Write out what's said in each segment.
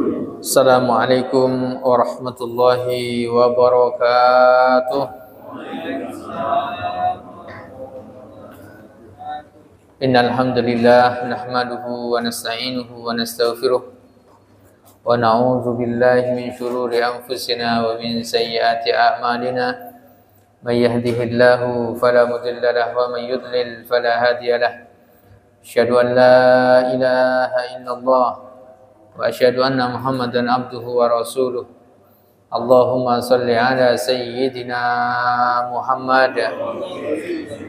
Assalamualaikum warahmatullahi wabarakatuh. Innal hamdalillah nahmaduhu wa nasta'inuhu wa nastaghfiruh wa na'udzu billahi min shururi anfusina wa min sayyiati a'malina. May yahdihillahu fala mudilla lahu wa may yudlil fala hadiya lahu. Asyhadu an la ilaha illallah wa asyhadu anna Muhammadan abduhu wa rasuluh. Allahumma salli ala sayyidina Muhammad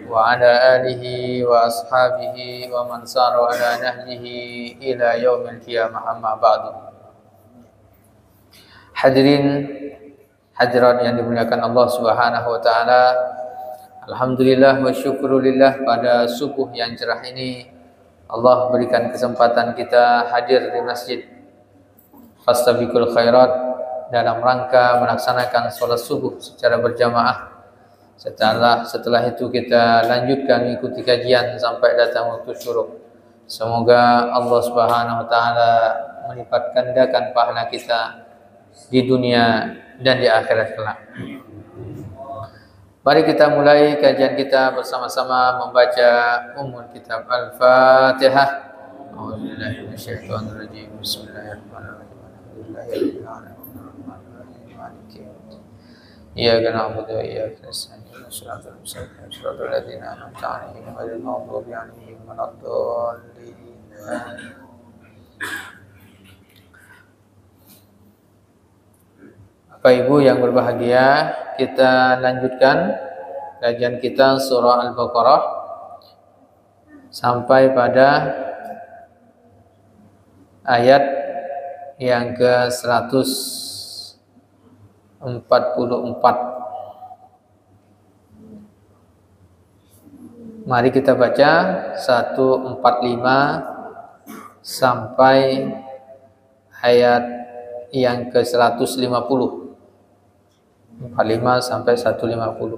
wa ala alihi wa ashabihi wa man sara ala nahjihi ila yaumil qiyamah, amma ba'du. Hadirin hadirat yang dimuliakan Allah Subhanahu wa taala, alhamdulillah wa syukrulillah, pada subuh yang cerah ini Allah berikan kesempatan kita hadir di masjid Fastabiqul Khairat dalam rangka melaksanakan sholat subuh secara berjamaah. Setelah itu kita lanjutkan mengikuti kajian sampai datang waktu syuruk. Semoga Allah Subhanahu wa taala melipat gandakan pahala kita di dunia dan di akhirat kelak. Mari kita mulai kajian kita bersama-sama membaca Ummul Kitab Al-Fatihah. A'udzubillahi minasyaitonir rajim. Bismillahirrahmanirrahim. Iyyaka na'budu wa iyyaka nasta'in. Shiratal mustaqim, shiratal ladzina an'amta 'alaihim ghairil maghdubi 'alaihim waladdallin. Bapak Ibu yang berbahagia, kita lanjutkan kajian kita surah Al-Baqarah sampai pada ayat yang ke-144. Mari kita baca 145 sampai ayat yang ke-150. 45 sampai 150.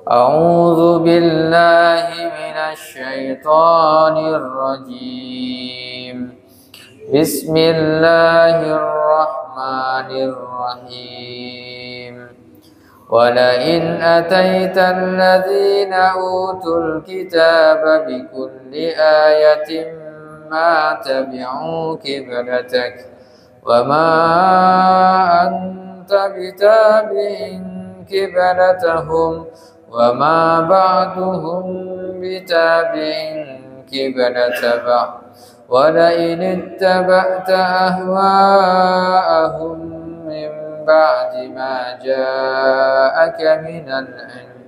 A'udzu billahi minasy syaithanir rajim. Bismillahirrahmanirrahim. Wa la in ataital ladzina utul kitaba bikulli ayatin ma tabi'u qiblatak wa ma anta bitabi'in qiblatahum wa ma ba'duhum bitabi'in qiblata ba'd. وَلَئِنِ اتَّبَعْتَ أَهْوَاءَهُمْ مِنْ بَعْدِ مَا جَاءَكَ مِنَ الْعِلْمِ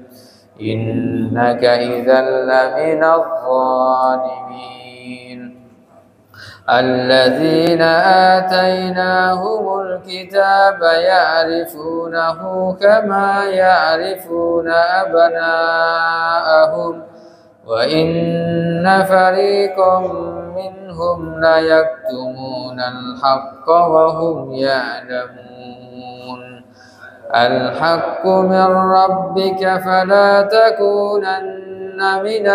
إِنَّكَ إِذًا لَمِنَ الظَّالِمِينَ الَّذِينَ آتَيْنَاهُمُ الْكِتَابَ يَعْرِفُونَهُ كَمَا يَعْرِفُونَ أَبْنَاءَهُمْ وَإِنَّ فَرِيقًا منهم لا يكتمون الحق وهم يعلمون الحق من ربك فلا تكونن من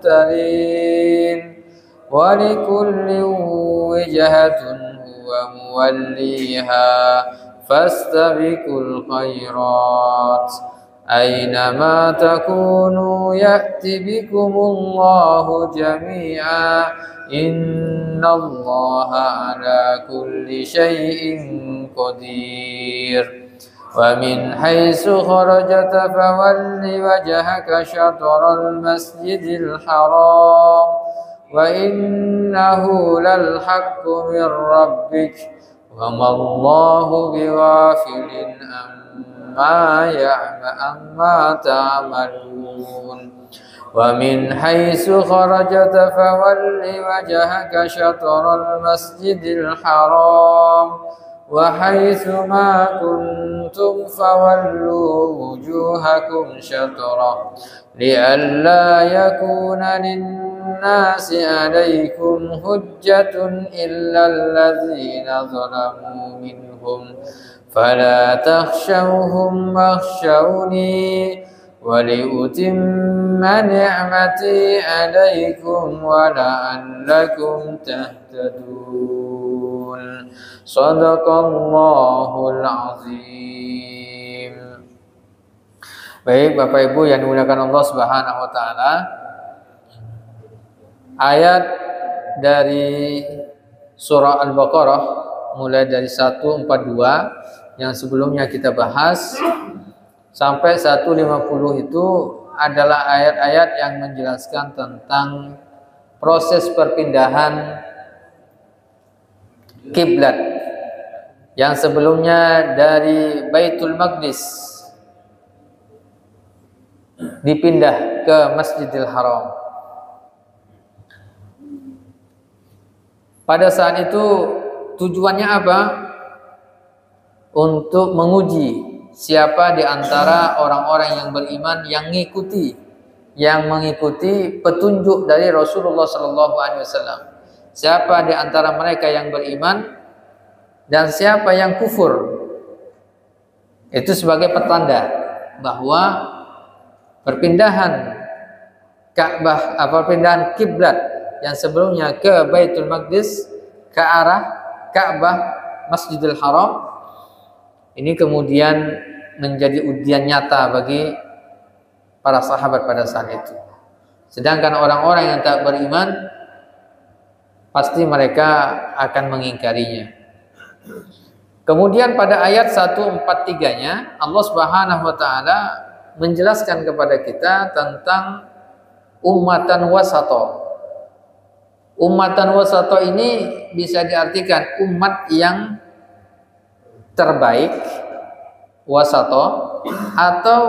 الممترين ولكل وجهة هو موليها فاستبقوا الخيرات أينما تكونوا يأتي بكم الله جميعا إن الله على كل شيء قدير ومن حيث خرجت فول وجهك شطر المسجد الحرام وإنه للحق من ربك وما الله بغافل عما تعملون ومن حيث خرجت فول وجهك شطر المسجد الحرام وحيث ما كنتم فولوا وجوهكم شطره لئلا يكون للناس عليكم حجة إلا الذين ظلموا منهم فلا تخشوهم واخشوني ولأتم نعمتي عليكم ولعلكم تهتدون. muhtadun. Shadaqallahul azim. Baik Bapak Ibu yang dimuliakan Allah Subhanahu wa taala, ayat dari surah Al-Baqarah mulai dari 142 yang sebelumnya kita bahas sampai 150 itu adalah ayat-ayat yang menjelaskan tentang proses perpindahan kiblat yang sebelumnya dari Baitul Maqdis dipindah ke Masjidil Haram. Pada saat itu tujuannya apa? Untuk menguji siapa di antara orang-orang yang beriman yang mengikuti petunjuk dari Rasulullah sallallahu alaihi wasallam. Siapa di antara mereka yang beriman dan siapa yang kufur. Itu sebagai pertanda bahwa perpindahan Ka'bah, perpindahan kiblat yang sebelumnya ke Baitul Maqdis ke arah Ka'bah Masjidil Haram ini kemudian menjadi ujian nyata bagi para sahabat pada saat itu. Sedangkan orang-orang yang tak beriman pasti mereka akan mengingkarinya. Kemudian pada ayat 143-nya Allah Subhanahu wa taala menjelaskan kepada kita tentang ummatan wasato. Ummatan wasato ini bisa diartikan umat yang terbaik, wasato, atau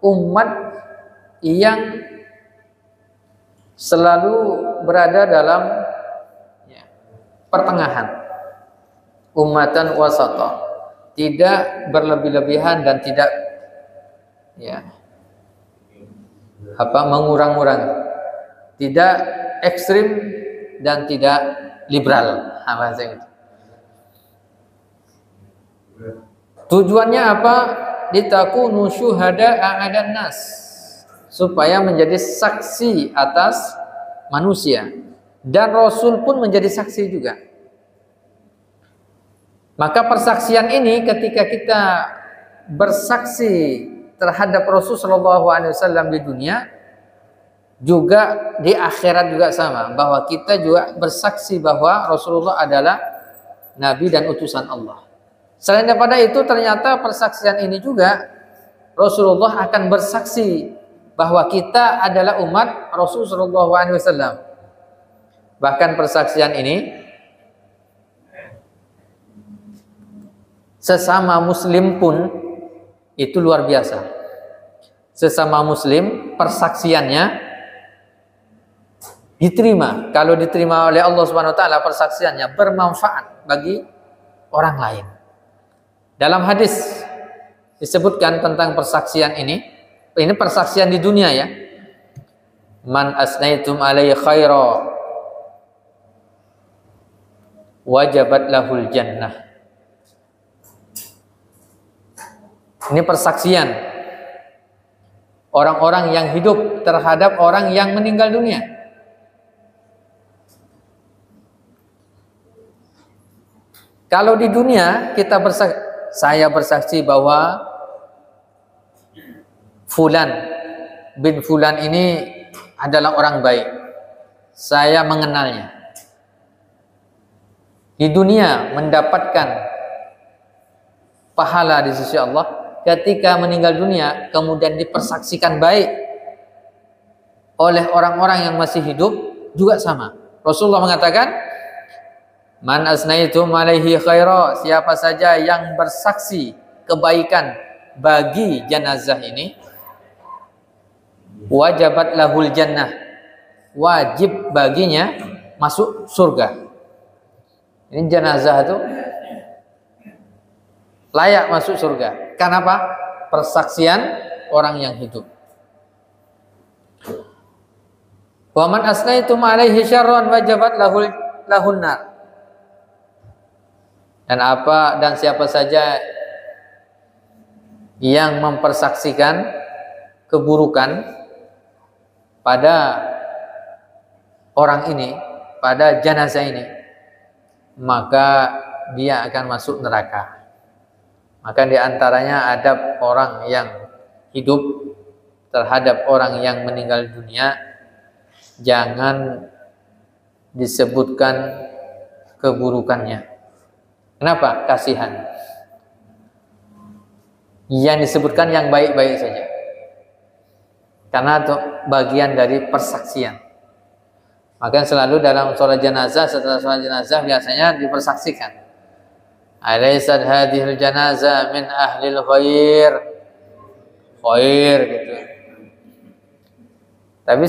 umat yang selalu berada dalam pertengahan. Ummatan wasato, tidak berlebih-lebihan dan tidak mengurang-urang, tidak ekstrim dan tidak liberal. Tujuannya apa? Litakunu syuhada'a 'alan nas, supaya menjadi saksi atas manusia, dan Rasul pun menjadi saksi juga. Maka persaksian ini ketika kita bersaksi terhadap Rasul sallallahu alaihi wasallam di dunia, juga di akhirat juga sama, bahwa kita juga bersaksi bahwa Rasulullah adalah nabi dan utusan Allah. Selain daripada itu, ternyata persaksian ini juga Rasulullah akan bersaksi bahwa kita adalah umat Rasul sallallahu alaihi wasallam. Bahkan persaksian ini sesama muslim pun itu luar biasa. Sesama muslim persaksiannya diterima. Kalau diterima oleh Allah Subhanahu wa taala, persaksiannya bermanfaat bagi orang lain. Dalam hadis disebutkan tentang persaksian ini persaksian di dunia ya. Man asnaitum alaihi khaira wajabat lahul jannah. Ini persaksian orang-orang yang hidup terhadap orang yang meninggal dunia. Kalau di dunia kita saya bersaksi bahwa Fulan bin Fulan ini adalah orang baik. Saya mengenalnya. Di dunia mendapatkan pahala di sisi Allah. Ketika meninggal dunia kemudian dipersaksikan baik oleh orang-orang yang masih hidup juga sama. Rasulullah mengatakan, man asnaitum alaihi khaira, siapa saja yang bersaksi kebaikan bagi jenazah ini, wajabat lahul jannah, wajib baginya masuk surga. Ini jenazah itu layak masuk surga. Kenapa? Persaksian orang yang hidup. Wa man asnaitum alaihi syarran wajabat lahun nar. Dan siapa saja yang mempersaksikan keburukan pada orang ini, pada jenazah ini, maka dia akan masuk neraka. Maka di antaranya adab orang yang hidup terhadap orang yang meninggal dunia, jangan disebutkan keburukannya. Kenapa? Kasihan. Yang disebutkan yang baik-baik saja. Karena itu bagian dari persaksian. Maka selalu dalam sholat jenazah, setelah sholat jenazah biasanya dipersaksikan. Alaysat hadhil janazah min ahlil khair. Khair gitu. Tapi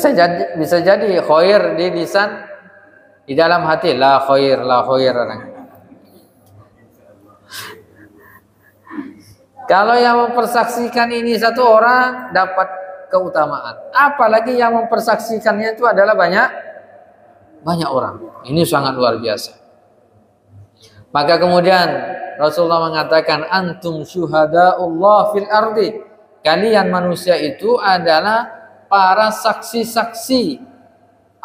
bisa jadi khair di lisan, di dalam hati la khair orang. Kalau yang mempersaksikan ini satu orang dapat keutamaan. Apalagi yang mempersaksikannya itu adalah banyak orang. Ini sangat luar biasa. Maka kemudian Rasulullah mengatakan antum syuhadaullah fil ardi. Kalian manusia itu adalah para saksi-saksi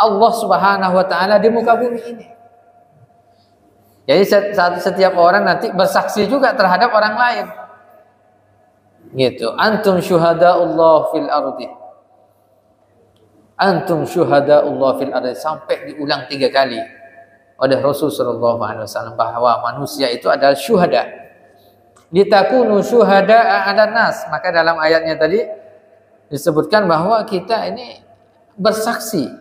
Allah Subhanahu wa taala di muka bumi ini. Jadi setiap orang nanti bersaksi juga terhadap orang lain. Gitu. Antum syuhadaullah fil ardi. Antum syuhadaullah fil ardi, sampai diulang 3 kali oleh Rasul sallallahu alaihi wasallam bahwa manusia itu adalah syuhada. Litakunu syuhada'a 'alan nas. Maka dalam ayatnya tadi disebutkan bahwa kita ini bersaksi.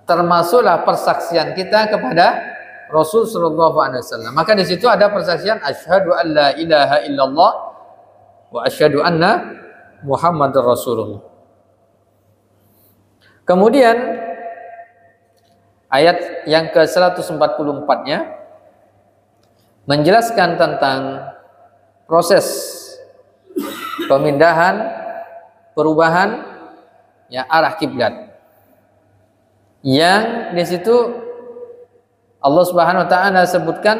Termasuklah persaksian kita kepada Rasul sallallahu alaihi wasallam. Maka di situ ada persaksian asyhadu an la ilaha illallah wa asyhadu anna Muhammadar Rasulullah. Kemudian ayat yang ke-144-nya menjelaskan tentang proses pemindahan, perubahan ya arah kiblat. Yang di situ Allah Subhanahu wa taala sebutkan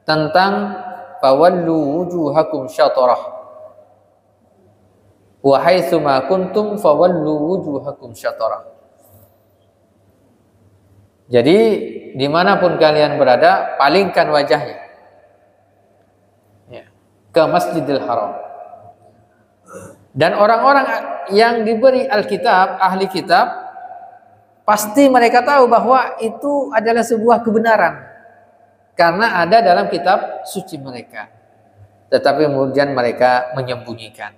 tentang fawallu wujuhakum syatrah wa haitsu ma kuntum fawallu wujuhakum syatrah. Jadi dimanapun kalian berada, palingkan wajahnya ya, ke Masjidil Haram. Dan orang-orang yang diberi Alkitab, ahli kitab, pasti mereka tahu bahwa itu adalah sebuah kebenaran. Karena ada dalam kitab suci mereka. Tetapi kemudian mereka menyembunyikan.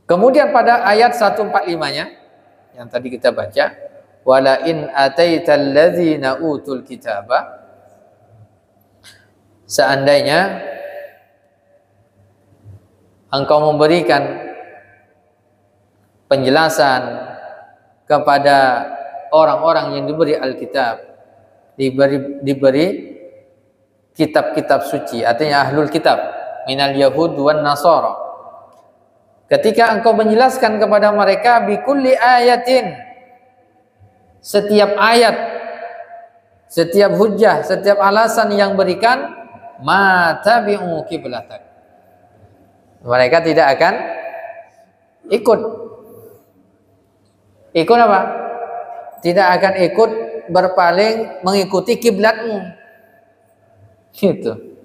Kemudian pada ayat 145-nya yang tadi kita baca, wala in ataital ladzina utul kitaba, seandainya engkau memberikan penjelasan kepada orang-orang yang diberi Alkitab, diberi kitab-kitab suci, artinya ahlul kitab, minal yahud wan nasara. Ketika engkau menjelaskan kepada mereka bikulli ayatin, setiap ayat, setiap hujjah, setiap alasan yang berikan, ma tabi'u qiblatak, mereka tidak akan ikut apa? Tidak akan ikut berpaling mengikuti kiblatmu. Gitu.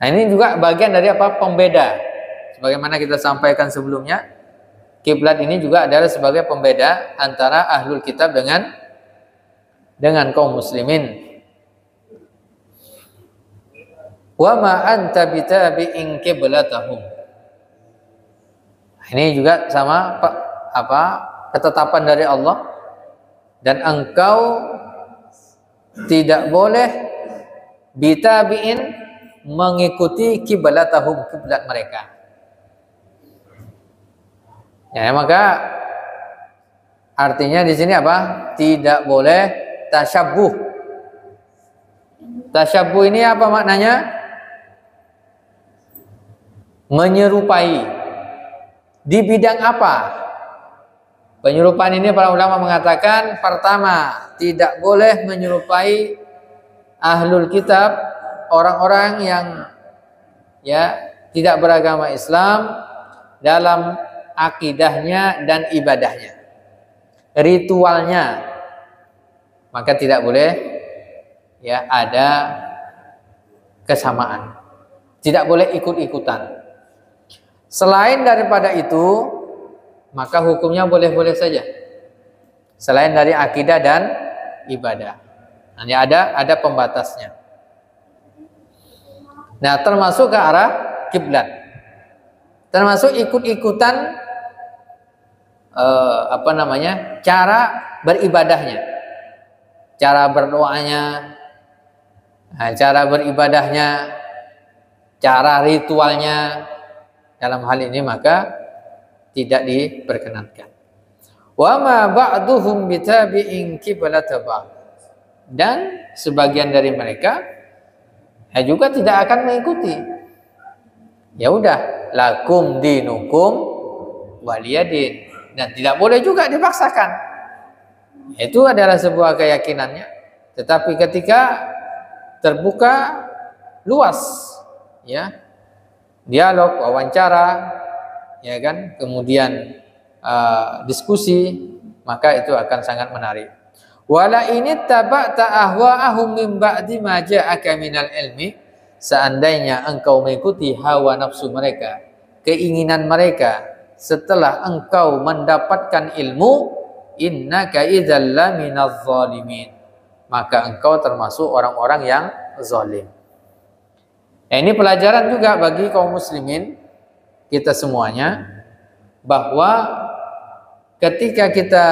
Nah, ini juga bagian dari apa? Pembeda. Sebagaimana kita sampaikan sebelumnya, kiblat ini juga adalah sebagai pembeda antara ahlul kitab dengan kaum muslimin. Wa ma anta bitabi'in qiblatahum. Ini juga sama ketetapan dari Allah, dan engkau tidak boleh bitabi'in mengikuti kiblatahum, kiblat mereka. Ya, maka artinya di sini apa? Tidak boleh tasyabbuh. Tasyabbuh ini apa maknanya? Menyerupai. Di bidang apa? Penyerupaan ini para ulama mengatakan, pertama, tidak boleh menyerupai ahlul kitab, orang-orang yang ya tidak beragama Islam dalam akidahnya dan ibadahnya, ritualnya, maka tidak boleh ya ada kesamaan. Tidak boleh ikut-ikutan. Selain daripada itu, maka hukumnya boleh-boleh saja. Selain dari akidah dan ibadah. Hanya ada pembatasnya. Nah, termasuk ke arah kiblat. Termasuk ikut-ikutan cara beribadahnya. Cara berdoanya, cara beribadahnya, cara ritualnya. Dalam hal ini maka tidak diperkenankan. Wa ma ba'duhum bitabi'in qiblata ba'd. Dan sebagian dari mereka juga tidak akan mengikuti. Ya udah, lakum dinukum waliyadin, dan tidak boleh juga dipaksakan. Itu adalah sebuah keyakinannya. Tetapi ketika terbuka luas ya, dialog, wawancara, ya kan, kemudian diskusi, maka itu akan sangat menarik. Wala ini taba'ta ahwa'ahum min ba'di ma ja'aka minal ilmi, seandainya engkau mengikuti hawa nafsu mereka, keinginan mereka setelah engkau mendapatkan ilmu, innaka idzal laminaz zalimin, maka engkau termasuk orang-orang yang zalim. Nah, ini pelajaran juga bagi kaum muslimin kita semuanya, bahwa ketika kita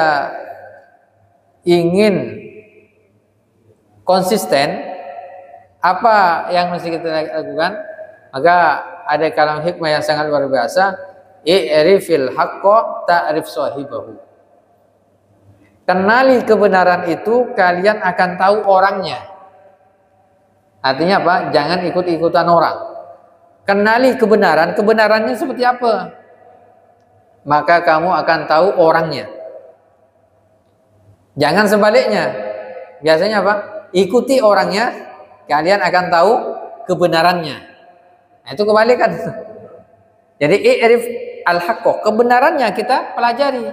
ingin konsisten, apa yang mesti kita lakukan? Maka ada kalam hikmah yang sangat luar biasa, i'rifil haqqo ta'rif sahibahu. Kenali kebenaran itu, kalian akan tahu orangnya. Artinya apa? Jangan ikut-ikutan orang. Kenali kebenaran, kebenarannya seperti apa, maka kamu akan tahu orangnya. Jangan sebaliknya. Biasanya apa? Ikuti orangnya, kalian akan tahu kebenarannya. Nah, itu kebalikan. Jadi i'rif al-haqqo, kebenarannya kita pelajari.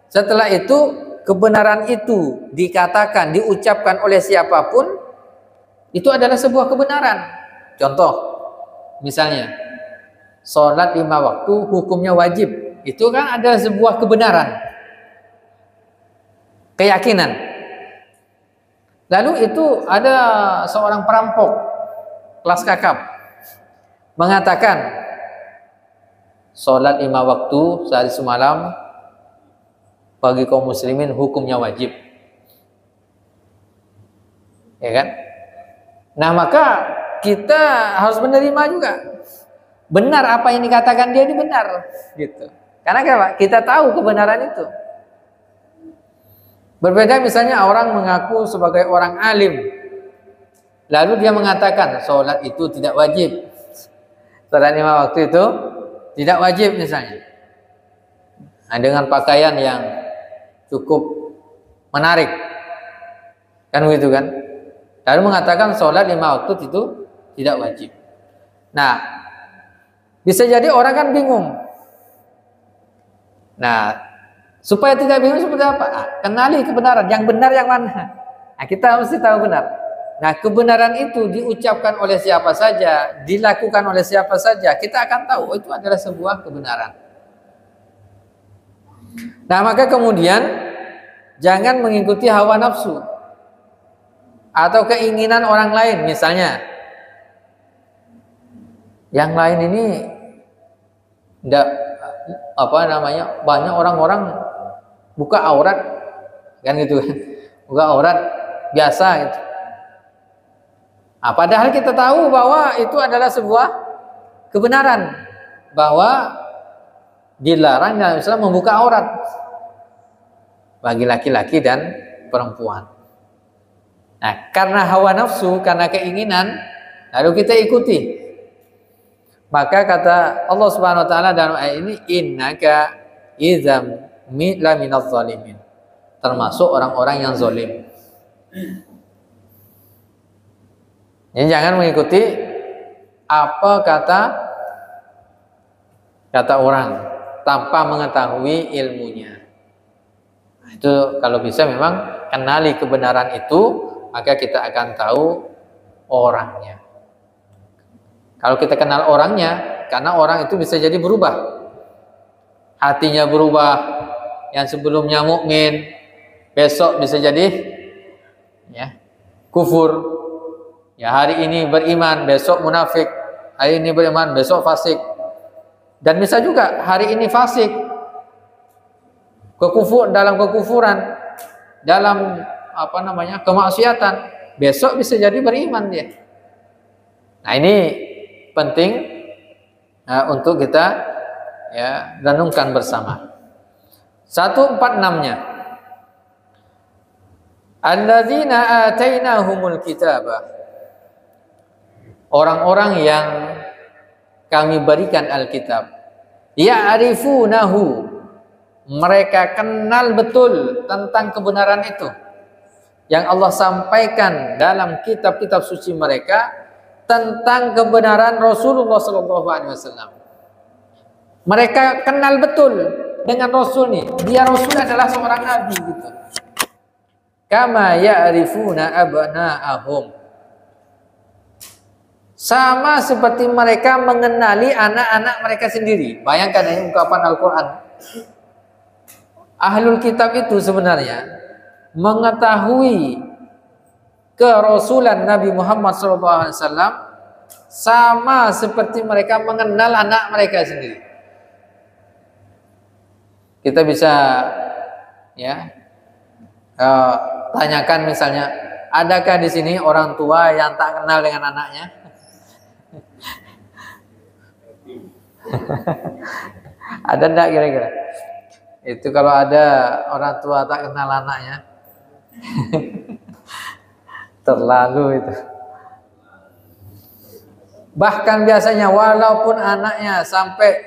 Setelah itu, kebenaran itu dikatakan, diucapkan oleh siapapun, itu adalah sebuah kebenaran. Contoh, misalnya sholat 5 waktu hukumnya wajib, itu kan adalah sebuah kebenaran, keyakinan. Lalu itu ada seorang perampok kelas kakap mengatakan sholat 5 waktu sehari semalam bagi kaum muslimin hukumnya wajib, ya kan? Nah, maka kita harus menerima juga, benar apa yang dikatakan dia ini benar, gitu. Karena kenapa? Kita tahu kebenaran itu. Berbeda misalnya orang mengaku sebagai orang alim, lalu dia mengatakan sholat itu tidak wajib, sholat 5 waktu itu tidak wajib misalnya. Nah, dengan pakaian yang cukup menarik, kan begitu kan? Lalu mengatakan sholat 5 waktu itu tidak wajib. Nah, bisa jadi orang kan bingung. Nah, supaya tidak bingung seperti apa? Kenali kebenaran, yang benar yang mana? Nah, kita mesti tahu benar. Nah, kebenaran itu diucapkan oleh siapa saja, dilakukan oleh siapa saja, kita akan tahu itu adalah sebuah kebenaran. Nah, maka kemudian jangan mengikuti hawa nafsu atau keinginan orang lain. Misalnya, yang lain ini banyak orang-orang buka aurat, kan gitu kan, buka aurat biasa gitu. Nah, padahal kita tahu bahwa itu adalah sebuah kebenaran, bahwa dilarang dalam Islam membuka aurat bagi laki-laki dan perempuan. Nah, karena hawa nafsu, karena keinginan, lalu kita ikuti. Maka kata Allah Subhanahu wa taala dalam ayat ini, innaka idzam laminaz zalimin, termasuk orang-orang yang zalim. Jadi jangan mengikuti apa kata orang. tanpa mengetahui ilmunya. Itu kalau bisa memang kenali kebenaran itu, maka kita akan tahu orangnya. Kalau kita kenal orangnya, karena orang itu bisa jadi berubah. Hatinya berubah, yang sebelumnya mukmin, besok bisa jadi ya kufur. Ya, hari ini beriman, besok munafik. Hari ini beriman, besok fasik. Dan bisa juga hari ini fasik, dalam kekufuran, dalam kemaksiatan, besok bisa jadi beriman dia. Nah, ini penting untuk kita ya renungkan bersama. 146-nya. Alladzina atainahumul kitaba. Orang-orang yang kami berikan Alkitab. Ya'rifunahu. Mereka kenal betul tentang kebenaran itu yang Allah sampaikan dalam kitab-kitab suci mereka tentang kebenaran Rasulullah SAW. Mereka kenal betul dengan Rasul nih. Dia Rasul adalah seorang nabi gitu. Kama ya'rifuna abna'ahum. Sama seperti mereka mengenali anak-anak mereka sendiri. Bayangkan ini ungkapan Al-Quran. Ahlul kitab itu sebenarnya mengetahui kerasulan Nabi Muhammad SAW sama seperti mereka mengenal anak mereka sendiri. Kita bisa ya tanyakan misalnya, adakah di sini orang tua yang tak kenal dengan anaknya? Ada enggak kira-kira? Itu kalau ada orang tua tak kenal anaknya. Terlalu itu. Bahkan biasanya walaupun anaknya sampai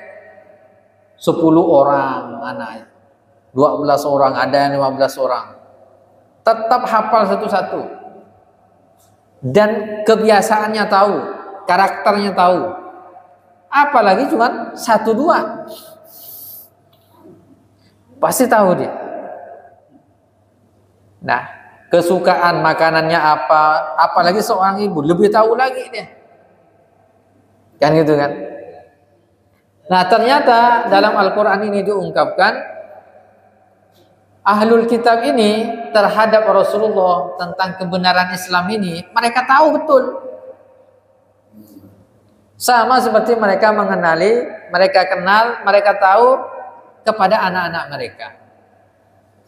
10 orang anaknya, 12 orang, ada yang 15 orang, tetap hafal satu-satu. Dan kebiasaannya tahu, karakternya tahu. Apalagi cuma 1-2. Pasti tahu dia. Nah, kesukaan makanannya apa, apalagi seorang ibu lebih tahu lagi dia. Kan gitu kan? Nah, ternyata dalam Al-Quran ini diungkapkan Ahlul Kitab ini terhadap Rasulullah tentang kebenaran Islam ini, mereka tahu betul. Sama seperti mereka mengenali, mereka kenal, mereka tahu kepada anak-anak mereka.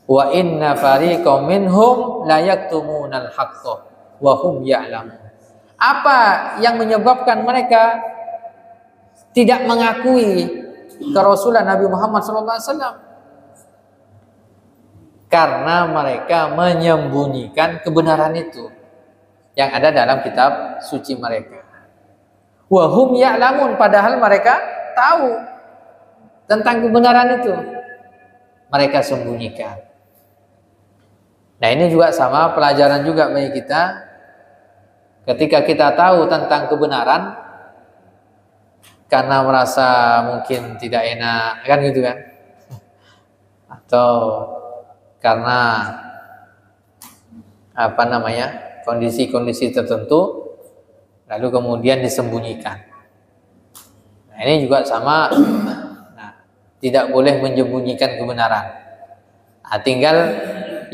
Wa inna fariqam minhum la yaktumunal haqqa wa hum ya'lamun. Apa yang menyebabkan mereka tidak mengakui kerasulan Nabi Muhammad SAW? Karena mereka menyembunyikan kebenaran itu yang ada dalam kitab suci mereka. Wa hum ya'lamun, padahal mereka tahu tentang kebenaran itu, mereka sembunyikan. Nah, ini juga sama pelajaran juga bagi kita. Ketika kita tahu tentang kebenaran, karena merasa mungkin tidak enak, kan gitu kan? Atau karena kondisi-kondisi tertentu, lalu kemudian disembunyikan. Nah, ini juga sama. Tidak boleh menyembunyikan kebenaran. Nah, tinggal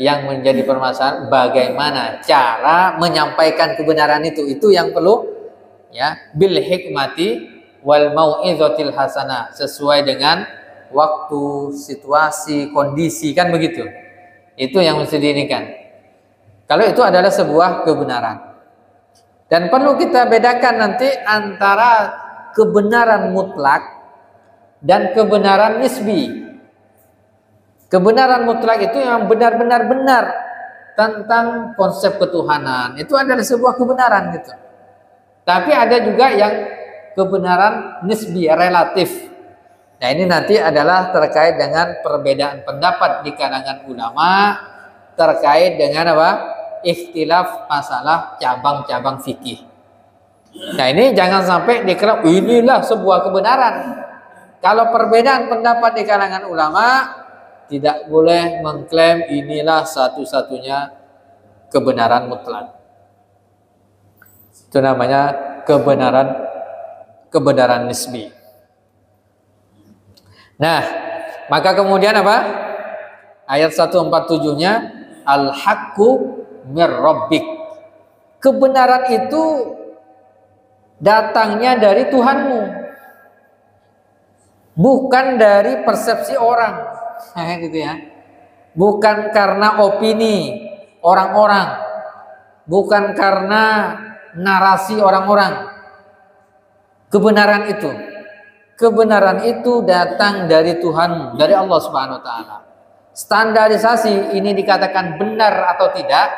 yang menjadi permasalahan bagaimana cara menyampaikan kebenaran itu yang perlu ya, bil hikmati wal mau'izatil hasanah, sesuai dengan waktu, situasi, kondisi, kan begitu. Itu yang mesti diinikan. Kalau itu adalah sebuah kebenaran. Dan perlu kita bedakan nanti antara kebenaran mutlak dan kebenaran nisbi. Kebenaran mutlak itu yang benar-benar benar tentang konsep ketuhanan. Itu adalah sebuah kebenaran gitu. Tapi ada juga yang kebenaran nisbi, relatif. Nah, ini nanti adalah terkait dengan perbedaan pendapat di kalangan ulama terkait dengan apa? Ikhtilaf masalah cabang-cabang fikih. Nah, ini jangan sampai dikira inilah sebuah kebenaran. Kalau perbedaan pendapat di kalangan ulama, tidak boleh mengklaim inilah satu-satunya kebenaran mutlak. Itu namanya kebenaran nisbi. Nah, maka kemudian apa? Ayat 147-nya al-haqqu mir rabbik. Kebenaran itu datangnya dari Tuhanmu, bukan dari persepsi orang. Gitu ya. Bukan karena opini orang-orang, bukan karena narasi orang-orang. Kebenaran itu datang dari Tuhan, dari Allah Subhanahu wa taala. Standarisasi ini dikatakan benar atau tidak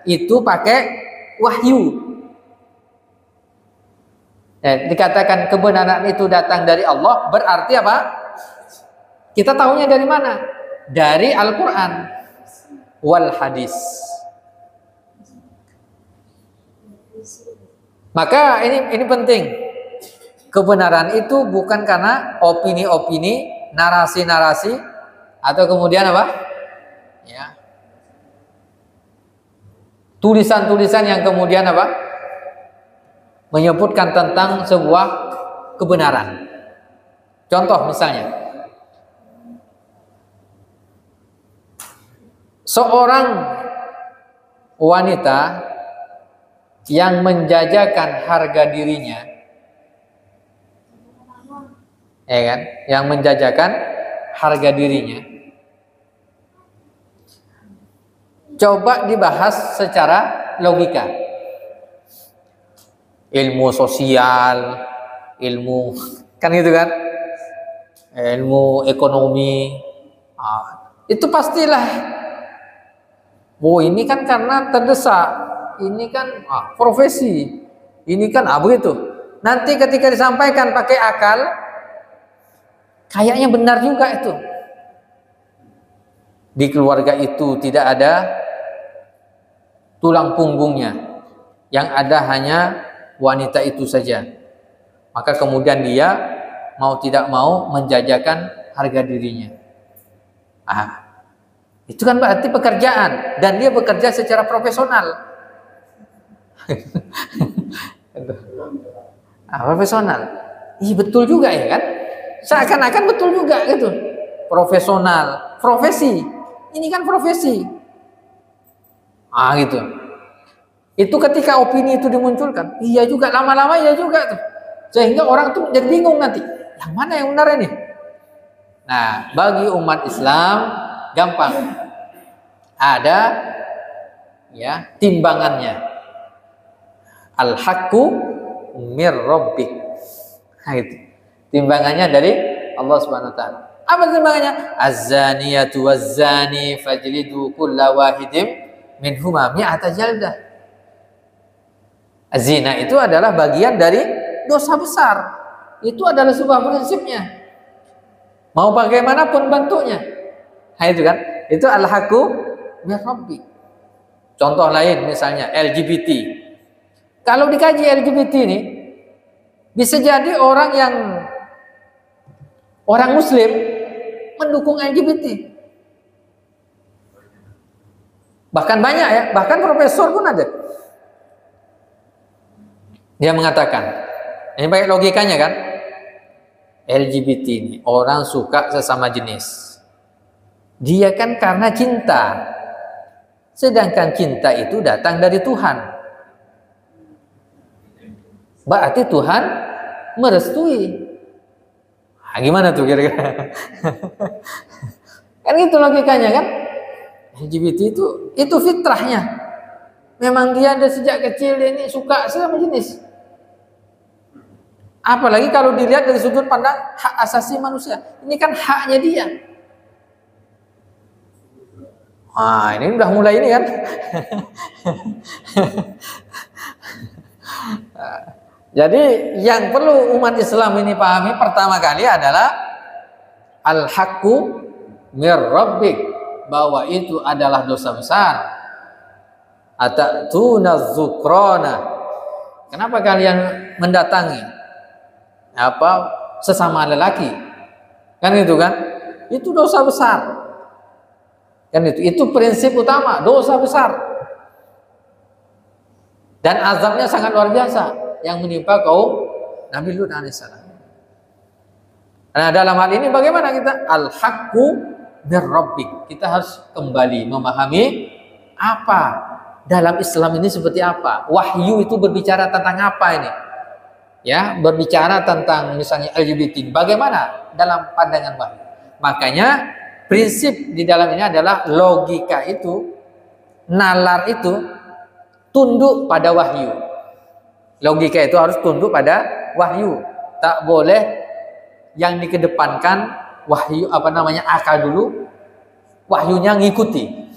itu pakai wahyu. Dikatakan kebenaran itu datang dari Allah, berarti apa? Kita tahunya dari mana? Dari Al-Quran wal hadis. Maka ini penting. Kebenaran itu bukan karena opini-opini, narasi-narasi, atau kemudian apa? Ya. Tulisan-tulisan yang kemudian apa? Menyebutkan tentang sebuah kebenaran. Contoh misalnya, seorang wanita yang menjajakan harga dirinya, ya kan? Yang menjajakan harga dirinya. Coba dibahas secara logika. Ilmu sosial, ilmu kan gitu kan? Ilmu ekonomi. Itu pastilah. Oh, ini kan karena terdesak. Ini kan profesi. Ini kan begitu. Nanti ketika disampaikan pakai akal, kayaknya benar juga itu. Di keluarga itu tidak ada tulang punggungnya. Yang ada hanya wanita itu saja. Maka kemudian dia mau tidak mau menjajakan harga dirinya. Itu kan berarti pekerjaan, dan dia bekerja secara profesional. Profesional. Betul juga ya kan? Seakan-akan betul juga gitu. Profesional, profesi. Ini kan profesi. Gitu. Itu ketika opini itu dimunculkan, iya juga, lama-lama iya juga tuh. Sehingga orang tuh jadi bingung nanti, yang mana yang benar ini? Nah, bagi umat Islam gampang. Ada ya timbangannya. Al-haqqu mir rabbik. Itu. Timbangannya dari Allah Subhanahu wa taala. Apa timbangannya? Az-zaniyatu waz-zani fajlidu kulla wahidim minhuma mi'ata jaldah. Zina itu adalah bagian dari dosa besar. Itu adalah sebuah prinsipnya. Mau bagaimanapun bentuknya. Itu kan? Itu al-haqqu mir rabbik. Contoh lain misalnya LGBT. Kalau dikaji LGBT ini, bisa jadi orang muslim mendukung LGBT. Bahkan banyak ya, bahkan profesor pun ada. Dia mengatakan, ini pakai logikanya kan, LGBT ini orang suka sesama jenis. Dia kan karena cinta. Sedangkan cinta itu datang dari Tuhan. Berarti Tuhan merestui. Gimana tuh kira-kira? Kan itu logikanya kan? LGBT itu fitrahnya. Memang dia ada sejak kecil ini suka sesama jenis. Apalagi kalau dilihat dari sudut pandang hak asasi manusia. Ini kan haknya dia. Ini udah mulai ini kan. Jadi yang perlu umat Islam ini pahami pertama kali adalah al-haqqu mir rabbik, bahwa itu adalah dosa besar. Atatuna zukrana. Kenapa kalian mendatangi sesama lelaki? Kan itu kan? Itu dosa besar. Kan itu prinsip utama, dosa besar. Dan azabnya sangat luar biasa yang menimpa kaum Nabi Lut alaihissalam. Nah, dalam hal ini bagaimana kita? Al-haqqu mir rabbik. Kita harus kembali memahami apa dalam Islam ini seperti apa. Wahyu itu berbicara tentang apa ini? Ya, berbicara tentang misalnya LGBT. Bagaimana dalam pandangan wahyu? Makanya prinsip di dalam ini adalah logika itu, nalar itu tunduk pada wahyu. Logika itu harus tunduk pada wahyu. Tak boleh yang dikedepankan wahyu akal dulu, wahyunya ngikuti.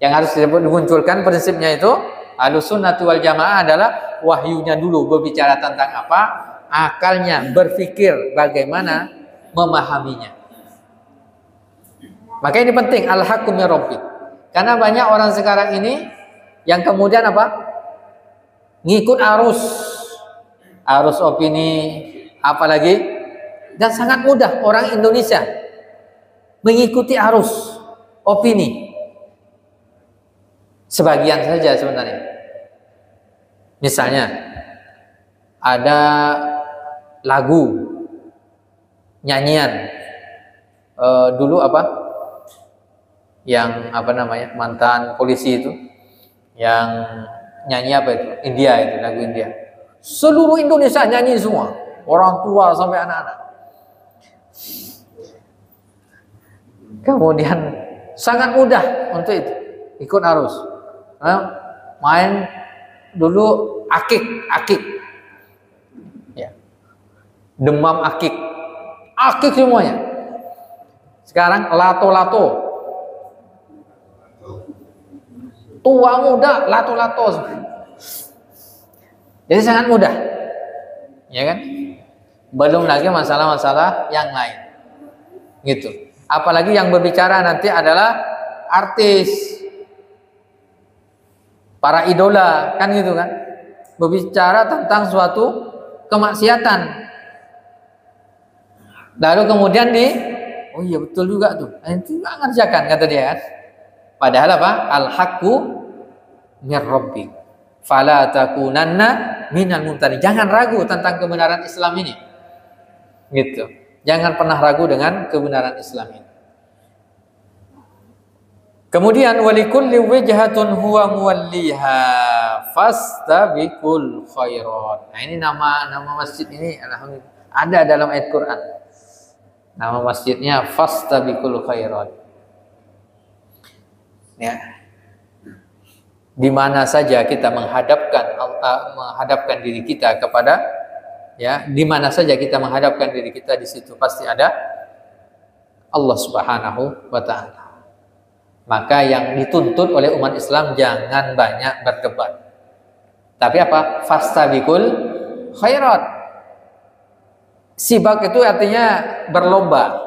Yang harus dimunculkan prinsipnya itu Ahlussunnah wal Jamaah adalah wahyunya dulu berbicara tentang apa, akalnya berpikir bagaimana memahaminya. Maka ini penting al-haqqu mir rabbik. Karena banyak orang sekarang ini yang kemudian apa? Ngikut arus opini, apalagi, dan sangat mudah orang Indonesia mengikuti arus opini. Sebagian saja sebenarnya. Misalnya ada lagu nyanyian dulu yang mantan polisi itu yang nyanyi India, itu lagu India. Seluruh Indonesia nyanyi semua, orang tua sampai anak-anak. Kemudian sangat mudah untuk itu ikut arus. Main dulu akik, ya, demam akik semuanya. Sekarang lato, tua muda lato. Jadi sangat mudah, ya kan? Belum lagi masalah-masalah yang lain, gitu. Apalagi yang berbicara nanti adalah artis, para idola, kan gitu kan? Berbicara tentang suatu kemaksiatan. Lalu kemudian oh iya betul juga tuh, itu nggak ngerjakan kata dia kan? Padahal apa? Al-haqqu mir rabbik. Fala takunanna minal mumtarin. Jangan ragu tentang kebenaran Islam ini. Gitu. Jangan pernah ragu dengan kebenaran Islam ini. Kemudian walikulli wijhatun huwa muwalliha fastabiqul khairat. Nah, ini nama masjid ini alhamdulillah ada dalam ayat Quran. Nama masjidnya fastabiqul khairat. Ya. Di mana saja kita menghadapkan diri kita kepada, ya, di mana saja kita menghadapkan diri kita, di situ pasti ada Allah Subhanahu wa taala. Maka yang dituntut oleh umat Islam jangan banyak berdebat. Tapi apa? Fastabiqul khairat. Sibak itu artinya berlomba.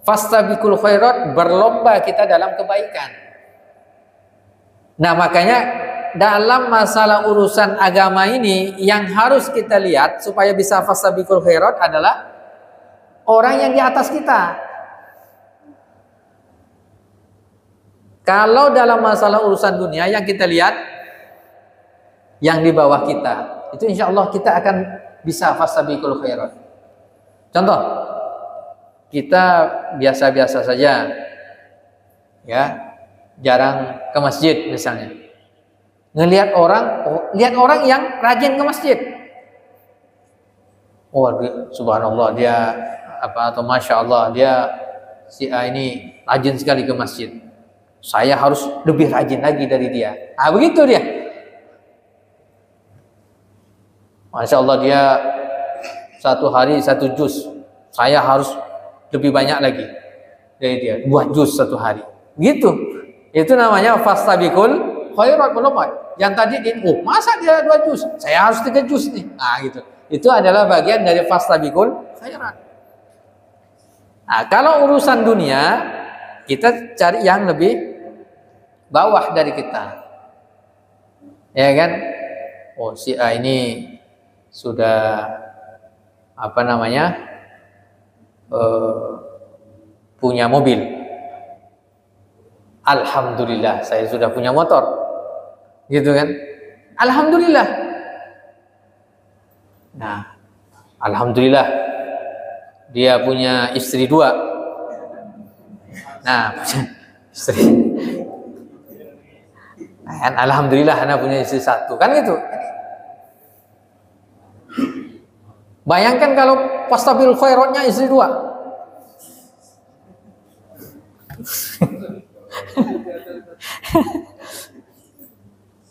Fastabiqul khairat, berlomba kita dalam kebaikan. Nah, makanya dalam masalah urusan agama ini yang harus kita lihat supaya bisa fastabiqul khairat adalah orang yang di atas kita. Kalau dalam masalah urusan dunia yang kita lihat yang di bawah kita, itu insya Allah kita akan bisa fastabiqul khairat. Contoh, kita biasa-biasa saja, ya, jarang ke masjid misalnya. Lihat orang yang rajin ke masjid. Oh, subhanallah dia atau masya Allah dia si A ini rajin sekali ke masjid. Saya harus lebih rajin lagi dari dia. Begitu dia. Masya Allah dia satu hari 1 juz. Saya harus lebih banyak lagi dari dia. 2 juz satu hari. Gitu. Itu namanya fastabiqul khairat, belum. Yang tadi masa dia 2 juz? Saya harus 3 juz nih. Gitu. Itu adalah bagian dari fastabiqul khairat. Kalau urusan dunia kita cari yang lebih bawah dari kita, ya kan? Oh, si A ini sudah punya mobil. Alhamdulillah saya sudah punya motor. Gitu kan? Alhamdulillah. Nah, alhamdulillah dia punya istri 2. Nah, istri. Nah, alhamdulillah anak punya istri 1. Kan gitu. Bayangkan kalau fastabil khairatnya istri 2.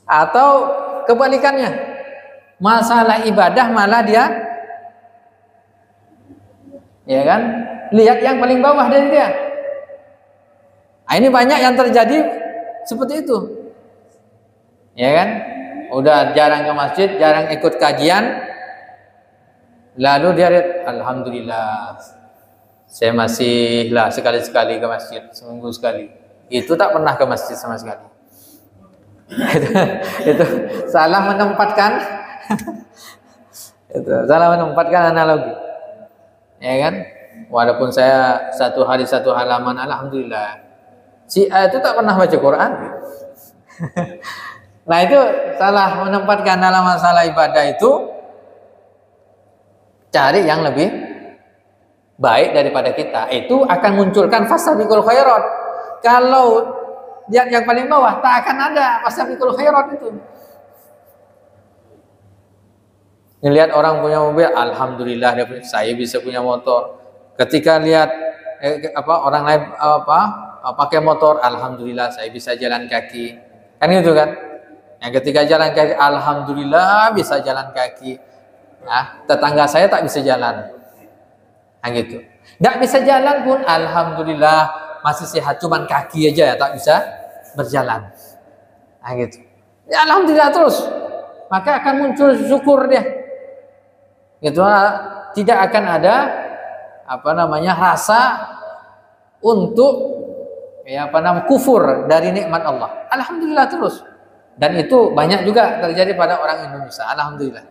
Atau kebalikannya, masalah ibadah malah dia, ya kan, lihat yang paling bawah dari dia. Nah, ini banyak yang terjadi seperti itu, ya kan, udah jarang ke masjid, jarang ikut kajian, lalu dia lihat, alhamdulillah saya masih lah sekali-sekali ke masjid, seminggu sekali. Itu tak pernah ke masjid sama sekali. itu salah menempatkan itu salah menempatkan analogi, ya kan. Walaupun saya 1 hari 1 halaman, alhamdulillah. Si A itu tak pernah baca Quran. Nah, itu salah menempatkan dalam masalah ibadah. Itu cari yang lebih baik daripada kita, itu akan munculkan fastabiqul khairat. Kalau lihat yang paling bawah, tak akan ada fastabiqul khairat itu. Lihat orang punya mobil, alhamdulillah saya bisa punya motor. Ketika lihat orang lain pakai motor, alhamdulillah saya bisa jalan kaki. Kan gitu kan? Yang ketika jalan kaki, alhamdulillah bisa jalan kaki. Nah, tetangga saya tak bisa jalan. Nah, gitu. Nggak bisa jalan pun, alhamdulillah masih sehat, cuman kaki aja ya tak bisa berjalan. Nah, gitu. Ya, alhamdulillah terus. Maka akan muncul syukur dia. Gitu. Tidak akan ada rasa untuk kufur dari nikmat Allah. Alhamdulillah terus. Dan itu banyak juga terjadi pada orang Indonesia. Alhamdulillah.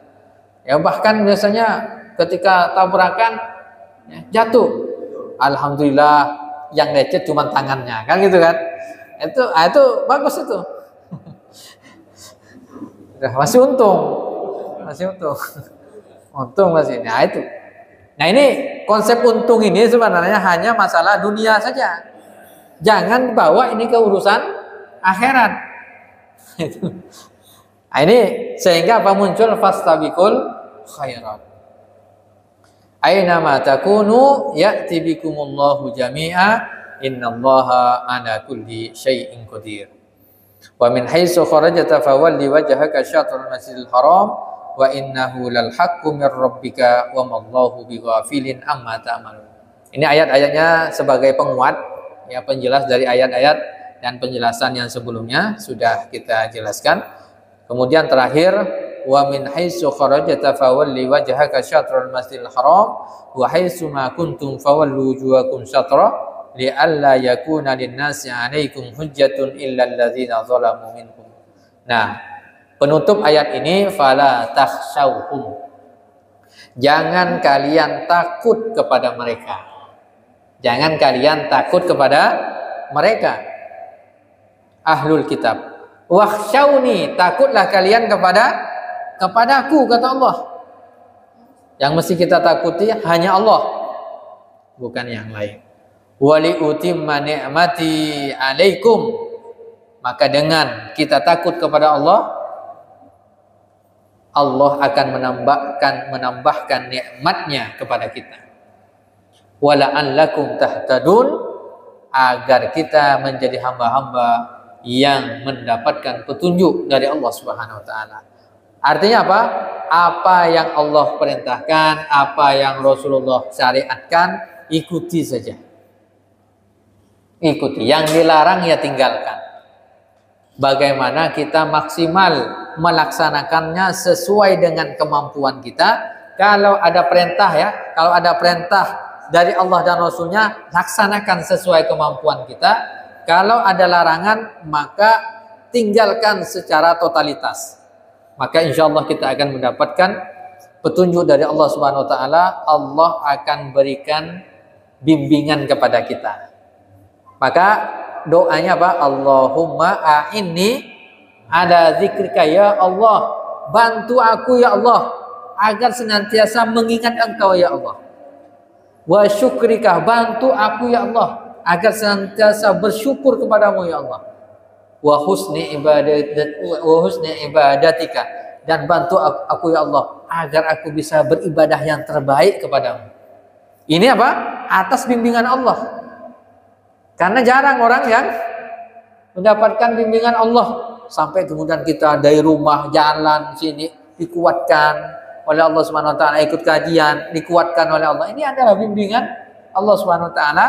Ya, bahkan biasanya ketika tabrakan jatuh, alhamdulillah yang lecet cuma tangannya, kan gitu kan. Itu bagus itu. Masih untung. Untung masih. Nah, itu. Nah, ini konsep untung ini sebenarnya hanya masalah dunia saja. Jangan bawa ini ke urusan akhirat. Nah, ini sehingga muncul fastabiqul khairat. Aina ma takunu ya'ti bikumullahu jami'a innallaha ala kulli syai'in qadir. Wa min haitsu kharajta fawalli wajhaka syatrul masjidil haram wa innahu lal haqqu mir rabbika wa mallahu bighafilin amma ta'malun. Ini ayat-ayatnya sebagai penguat, ya, penjelas dari ayat-ayat dan penjelasan yang sebelumnya sudah kita jelaskan. Kemudian terakhir, wa min haitsu kharajta fawalli wajhaka syatrul masjidil haram wa haitsu ma kuntum fawallu wujuhakum syatra li'alla yakuna lin-nasi 'alaikum hujjatun illa alladzina zalamu minkum. Nah, penutup ayat ini, fala takhshawhum. Jangan kalian takut kepada mereka. Jangan kalian takut kepada mereka. Ahlul kitab. Wakhshawni, takutlah kalian kepadaku, kata Allah. Yang mesti kita takuti hanya Allah, bukan yang lain. Wali utimma ni'mati alaikum. Maka dengan kita takut kepada Allah, Allah akan menambahkan nikmatnya kepada kita. Wala'allakum tahtadun, agar kita menjadi hamba-hamba yang mendapatkan petunjuk dari Allah Subhanahu wa taala. Artinya apa? Apa yang Allah perintahkan, apa yang Rasulullah syariatkan, ikuti saja. Ikuti. Yang dilarang ya tinggalkan. Bagaimana kita maksimal melaksanakannya sesuai dengan kemampuan kita. Kalau ada perintah, ya, kalau ada perintah dari Allah dan Rasulnya, laksanakan sesuai kemampuan kita. Kalau ada larangan, maka tinggalkan secara totalitas. Maka insya Allah kita akan mendapatkan petunjuk dari Allah Subhanahu Wa Taala. Allah akan berikan bimbingan kepada kita. Maka doanya apa? Allahumma a'inni ala zikrika, ya Allah, bantu aku ya Allah agar senantiasa mengingat Engkau ya Allah. Wa syukrika, bantu aku ya Allah agar senantiasa bersyukur kepadamu ya Allah. Wa husni ibadatika, dan bantu aku ya Allah agar aku bisa beribadah yang terbaik kepadamu. Ini apa? Atas bimbingan Allah. Karena jarang orang yang mendapatkan bimbingan Allah sampai kemudian kita dari rumah jalan sini dikuatkan oleh Allah Subhanahu wa taala, ikut kajian dikuatkan oleh Allah. Ini adalah bimbingan Allah Subhanahu wa taala,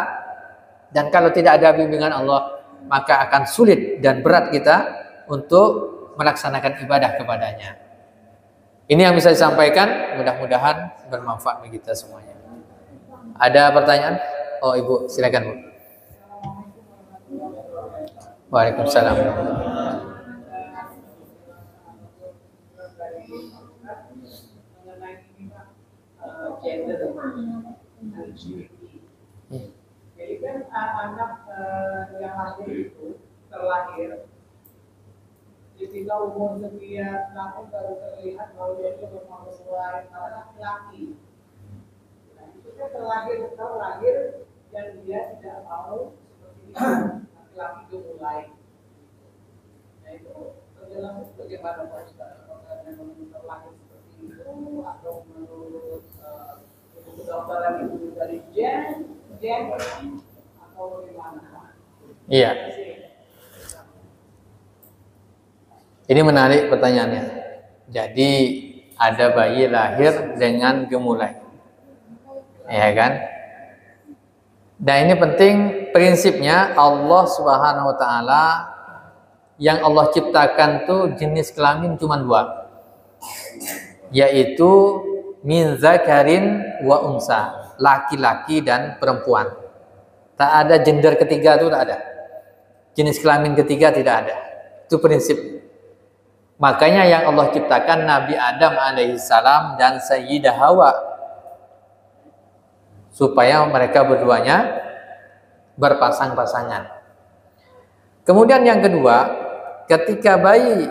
dan kalau tidak ada bimbingan Allah maka akan sulit dan berat kita untuk melaksanakan ibadah kepadanya. Ini yang bisa disampaikan, mudah-mudahan bermanfaat bagi kita semuanya. Ada pertanyaan? Oh, Ibu, silakan, Bu. Waalaikumsalam. Jadi kan anak yang lahir itu terlahir ketika umur sekian tahun baru terlihat bahwa dia itu memang sesuai karena laki-laki. Nah, itu kan terlahir dan dia tidak mau seperti itu, laki-laki itu mulai. Nah itu penjelasan bagaimana Pak Ustaz? Apakah memang terlahir seperti itu atau menurut kedokteran itu dari gen atau bagaimana? Iya. Ini menarik pertanyaannya. Jadi ada bayi lahir dengan gemulai, ya kan? Dan ini penting, prinsipnya Allah Subhanahu wa taala yang Allah ciptakan tuh jenis kelamin cuma 2, yaitu min zakarin wa unsa, laki-laki dan perempuan. Tak ada gender ketiga, itu tak ada. Jenis kelamin ketiga tidak ada. Itu prinsip. Makanya yang Allah ciptakan Nabi Adam alaihissalam dan Sayyidah Hawa, supaya mereka berduanya berpasang-pasangan. Kemudian yang kedua, ketika bayi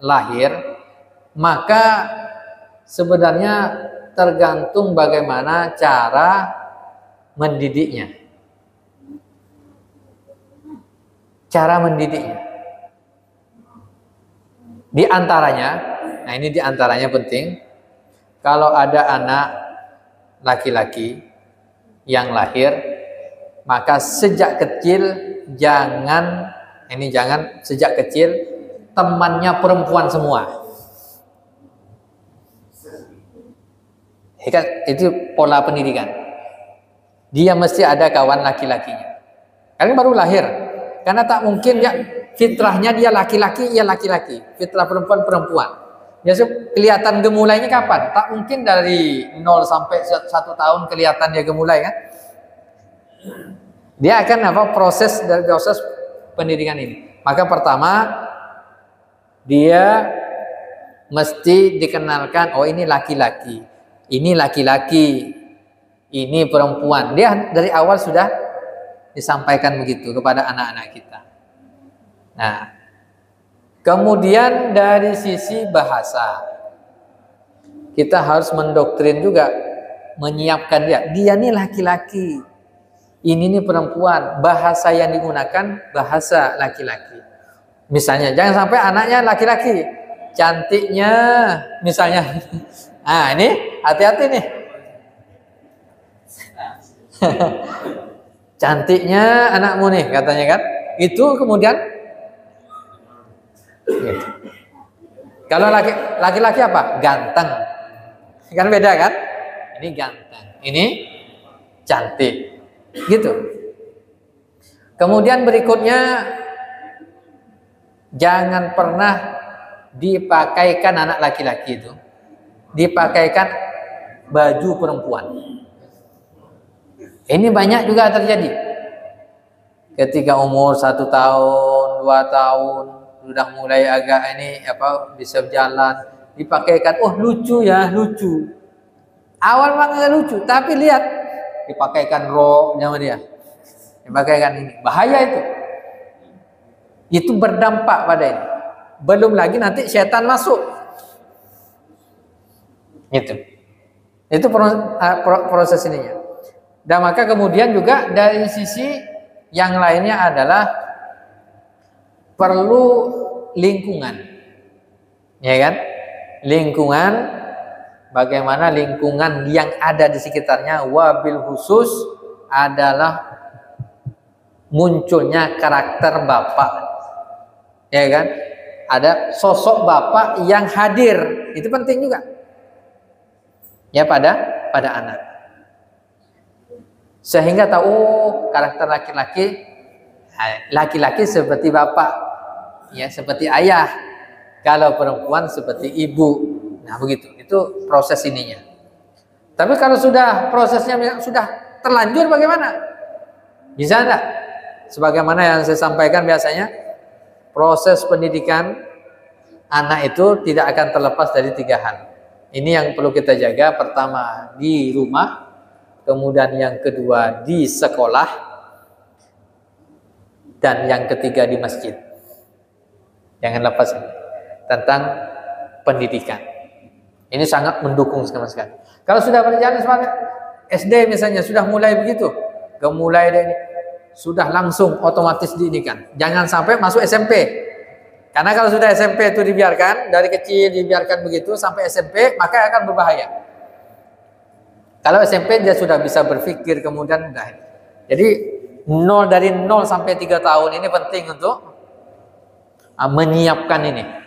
lahir, maka sebenarnya tergantung bagaimana cara mendidiknya. Cara mendidiknya. Di antaranya, nah ini di antaranya penting, kalau ada anak laki-laki yang lahir, maka sejak kecil jangan sejak kecil temannya perempuan semua. Itu pola pendidikan. Dia mesti ada kawan laki-lakinya. Karena baru lahir. Karena tak mungkin ya, fitrahnya dia laki-laki, ya laki-laki. Fitrah perempuan. Biasanya kelihatan gemulainya kapan? Tak mungkin dari 0 sampai 1 tahun kelihatan dia gemulai kan? Dia akan proses pendidikan ini. Maka pertama dia mesti dikenalkan, oh ini laki-laki, ini laki-laki, ini perempuan. Dia dari awal sudah disampaikan begitu kepada anak-anak kita. Nah, kemudian dari sisi bahasa, kita harus mendoktrin juga, menyiapkan dia nih laki-laki, ini nih perempuan. Bahasa yang digunakan bahasa laki-laki. Misalnya jangan sampai anaknya laki-laki, cantiknya misalnya. Nah ini hati-hati nih. Cantiknya anakmu nih katanya kan. Itu kemudian gitu. Kalau laki-laki apa? Ganteng. Kan beda kan? Ini ganteng, ini cantik. Gitu. Kemudian berikutnya, jangan pernah dipakaikan anak laki-laki itu, dipakaikan baju perempuan. Ini banyak juga terjadi. Ketika umur 1 tahun, 2 tahun, sudah mulai agak bisa berjalan, dipakaikan, oh lucu ya, lucu. Awal memang lucu, tapi lihat dipakaikan rok sama dia, dipakaikan ini, bahaya itu. Itu berdampak pada ini. Belum lagi nanti setan masuk. Itu proses ininya. Dan maka kemudian juga dari sisi yang lainnya adalah perlu lingkungan, ya kan? Lingkungan, bagaimana lingkungan yang ada di sekitarnya, wabil khusus adalah munculnya karakter bapak, ya kan? Ada sosok bapak yang hadir, itu penting juga, ya pada anak. Sehingga tahu karakter laki-laki seperti bapak, ya seperti ayah. Kalau perempuan seperti ibu. Nah begitu, itu proses ininya. Tapi kalau sudah prosesnya sudah terlanjur bagaimana? Bisa enggak? Sebagaimana yang saya sampaikan biasanya, proses pendidikan anak itu tidak akan terlepas dari 3 hal. Ini yang perlu kita jaga. Pertama di rumah, kemudian yang kedua di sekolah, dan yang ketiga di masjid. Jangan lepas tentang pendidikan. Ini sangat mendukung sama sekali. Kalau sudah berjalan semangat SD misalnya sudah mulai begitu, mulai dari sudah langsung otomatis diinikan. Jangan sampai masuk SMP. Karena kalau sudah SMP itu dibiarkan dari kecil dibiarkan begitu sampai SMP, maka akan berbahaya. Kalau SMP dia sudah bisa berpikir kemudian udah. Jadi dari 0 sampai 3 tahun ini penting untuk menyiapkan ini.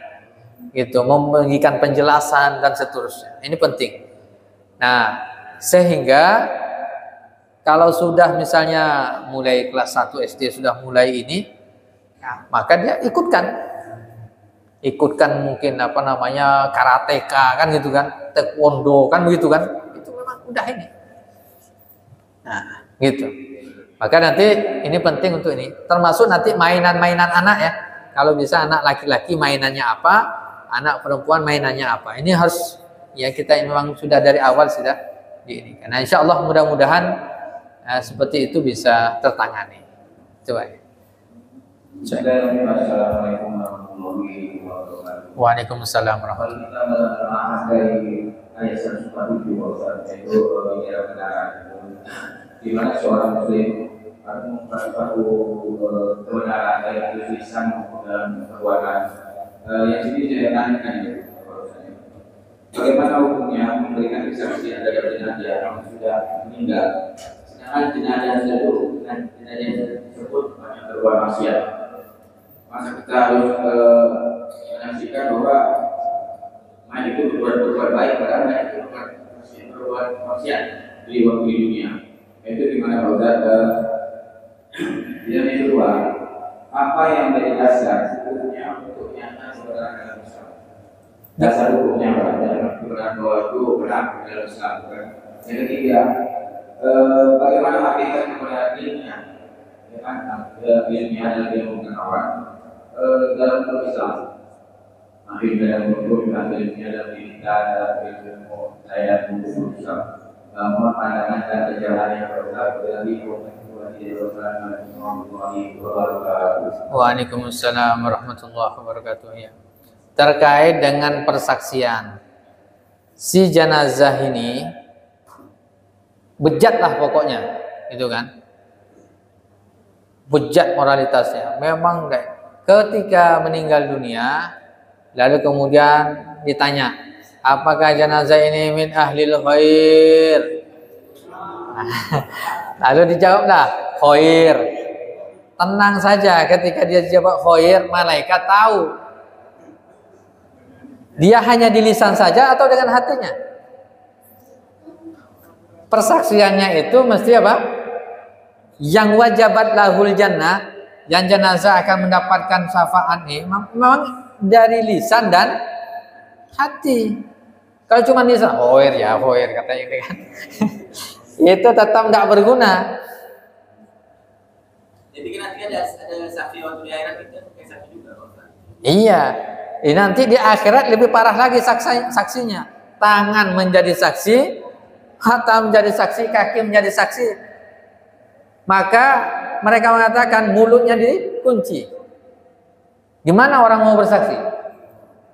Gitu, memberikan penjelasan dan seterusnya. Ini penting. Nah, sehingga kalau sudah misalnya mulai kelas 1 SD sudah mulai ini, ya, maka dia ikutkan mungkin karateka kan gitu kan, taekwondo kan begitu kan. Itu memang udah ini. Nah, gitu. Maka nanti ini penting untuk ini, termasuk nanti mainan-mainan anak ya. Kalau bisa anak laki-laki mainannya apa, anak perempuan mainannya apa. Ini harus ya kita memang sudah dari awal sudah diinikan. Nah, insya Allah mudah-mudahan seperti itu bisa tertangani. Coba. Assalamualaikum warahmatullahi wabarakatuh. Waalaikumsalam warahmatullahi wabarakatuh. Kita bahas dari ayat 147 yaitu era kebenaran, di mana seorang muslim harus mengungkapkan suatu kebenaran baik itu lisan maupun dalam perbuatan. Yang ini saya tanyakan bagaimana hukumnya memberikan kesaksian terhadap jenazah yang sudah meninggal, sedangkan jenazah tersebut banyak berbuat maksiat. Masa kita harus menyaksikan bahwa mayat itu berbuat baik, padahal mayat itu berbuat maksiat di waktu di dunia. Itu dimana kalau yang kedua, apa yang menjadi dasar hukumnya untuk nyata kebenaran dalam Islam? Dasar hukumnya kebenaran bahwa itu benar dalam Islam. Yang ketiga, bagaimana hakikat kebenaran ilmiah? Ya kan, ilmiah adalah ilmu pengetahuan dalam Islam. Akhir dalam ilmiah dalam ilmu saya dan Islam. Mohon pandangan dan perjalanan yang berbeda dari Waalaikumsalam warahmatullahi wabarakatuh. Ya. Terkait dengan persaksian si jenazah ini, bejatlah pokoknya, itu kan? Bejat moralitasnya. Memang ketika meninggal dunia, lalu kemudian ditanya, apakah jenazah ini min ahlil khair? Lalu dijawablah khair. Tenang saja, ketika dia jawab khair, malaikat tahu. Dia hanya di lisan saja atau dengan hatinya? Persaksiannya itu mesti apa? Yang wajabat lahul jannah, yang jenazah akan mendapatkan syafaat ini memang dari lisan dan hati. Kalau cuma lisan, khair ya khair katanya gitu kan. Itu tetap tidak berguna. Jadi nanti ada saksi waktu di akhirat itu kayak saksi juga. Iya. Nanti di akhirat lebih parah lagi saksinya. Tangan menjadi saksi, mata menjadi saksi, kaki menjadi saksi, maka mereka mengatakan mulutnya dikunci. Gimana orang mau bersaksi?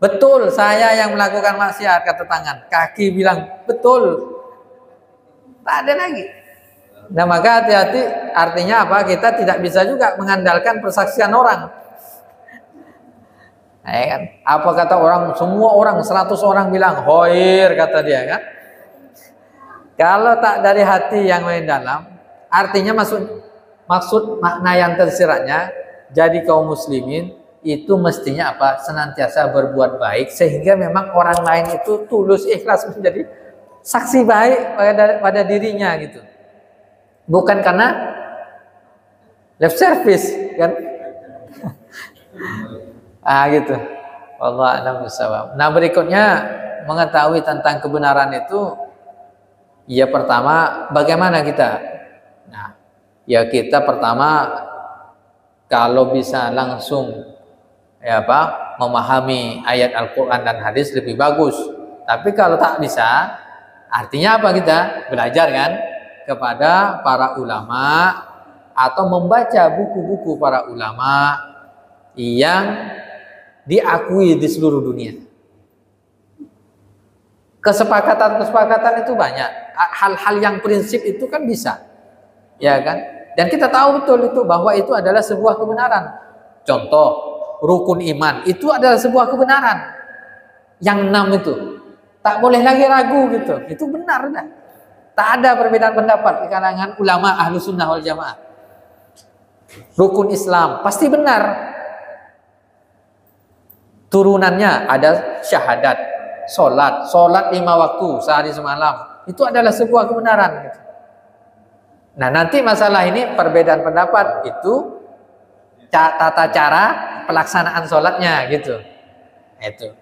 Betul, saya yang melakukan maksiat, kata tangan. Kaki bilang, betul. Tak ada lagi. Nah, maka hati-hati, artinya apa? Kita tidak bisa juga mengandalkan persaksian orang. Nah, ya kan? Apa kata orang? Semua orang, 100 orang bilang, hoir, kata dia kan. Kalau tak dari hati yang main dalam, artinya maksud makna yang tersiratnya, jadi kaum muslimin itu mestinya apa? Senantiasa berbuat baik sehingga memang orang lain itu tulus ikhlas menjadi saksi baik pada dirinya gitu. Bukan karena lip service kan? Gitu. Wallahu a'lam bishawab. Nah, berikutnya mengetahui tentang kebenaran itu, ya pertama bagaimana kita? Nah, ya kita pertama kalau bisa langsung memahami ayat Al-Quran dan hadis lebih bagus. Tapi kalau tak bisa, artinya apa? Kita belajar kan kepada para ulama atau membaca buku-buku para ulama yang diakui di seluruh dunia. Kesepakatan itu banyak. Hal-hal yang prinsip itu kan bisa, ya kan? Dan kita tahu betul itu bahwa itu adalah sebuah kebenaran. Contoh, rukun iman itu adalah sebuah kebenaran. Yang 6 itu tak boleh lagi ragu gitu. Itu benar dah. Tak ada perbedaan pendapat di kalangan ulama ahlu sunnah wal jamaah. Rukun Islam pasti benar. Turunannya ada syahadat, sholat 5 waktu sehari semalam. Itu adalah sebuah kebenaran. Nah, nanti masalah ini perbedaan pendapat itu tata cara pelaksanaan sholatnya gitu. Itu.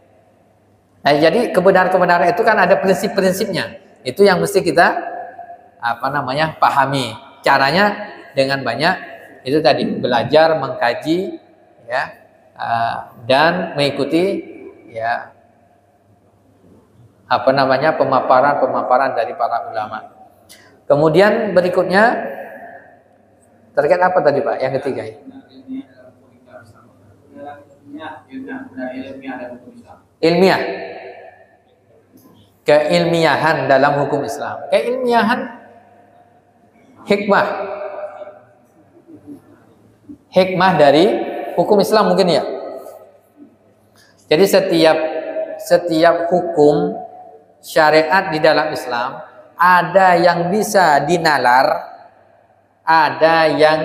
Nah, jadi kebenaran-kebenaran itu kan ada prinsip-prinsipnya. Itu yang mesti kita pahami. Caranya dengan banyak itu tadi belajar, mengkaji, ya, dan mengikuti ya pemaparan dari para ulama. Kemudian berikutnya terkait apa tadi Pak? Yang ketiga ya. Ilmiah. Keilmiahan dalam hukum Islam. Keilmiahan hikmah dari hukum Islam mungkin ya. Jadi setiap hukum syariat di dalam Islam ada yang bisa dinalar, ada yang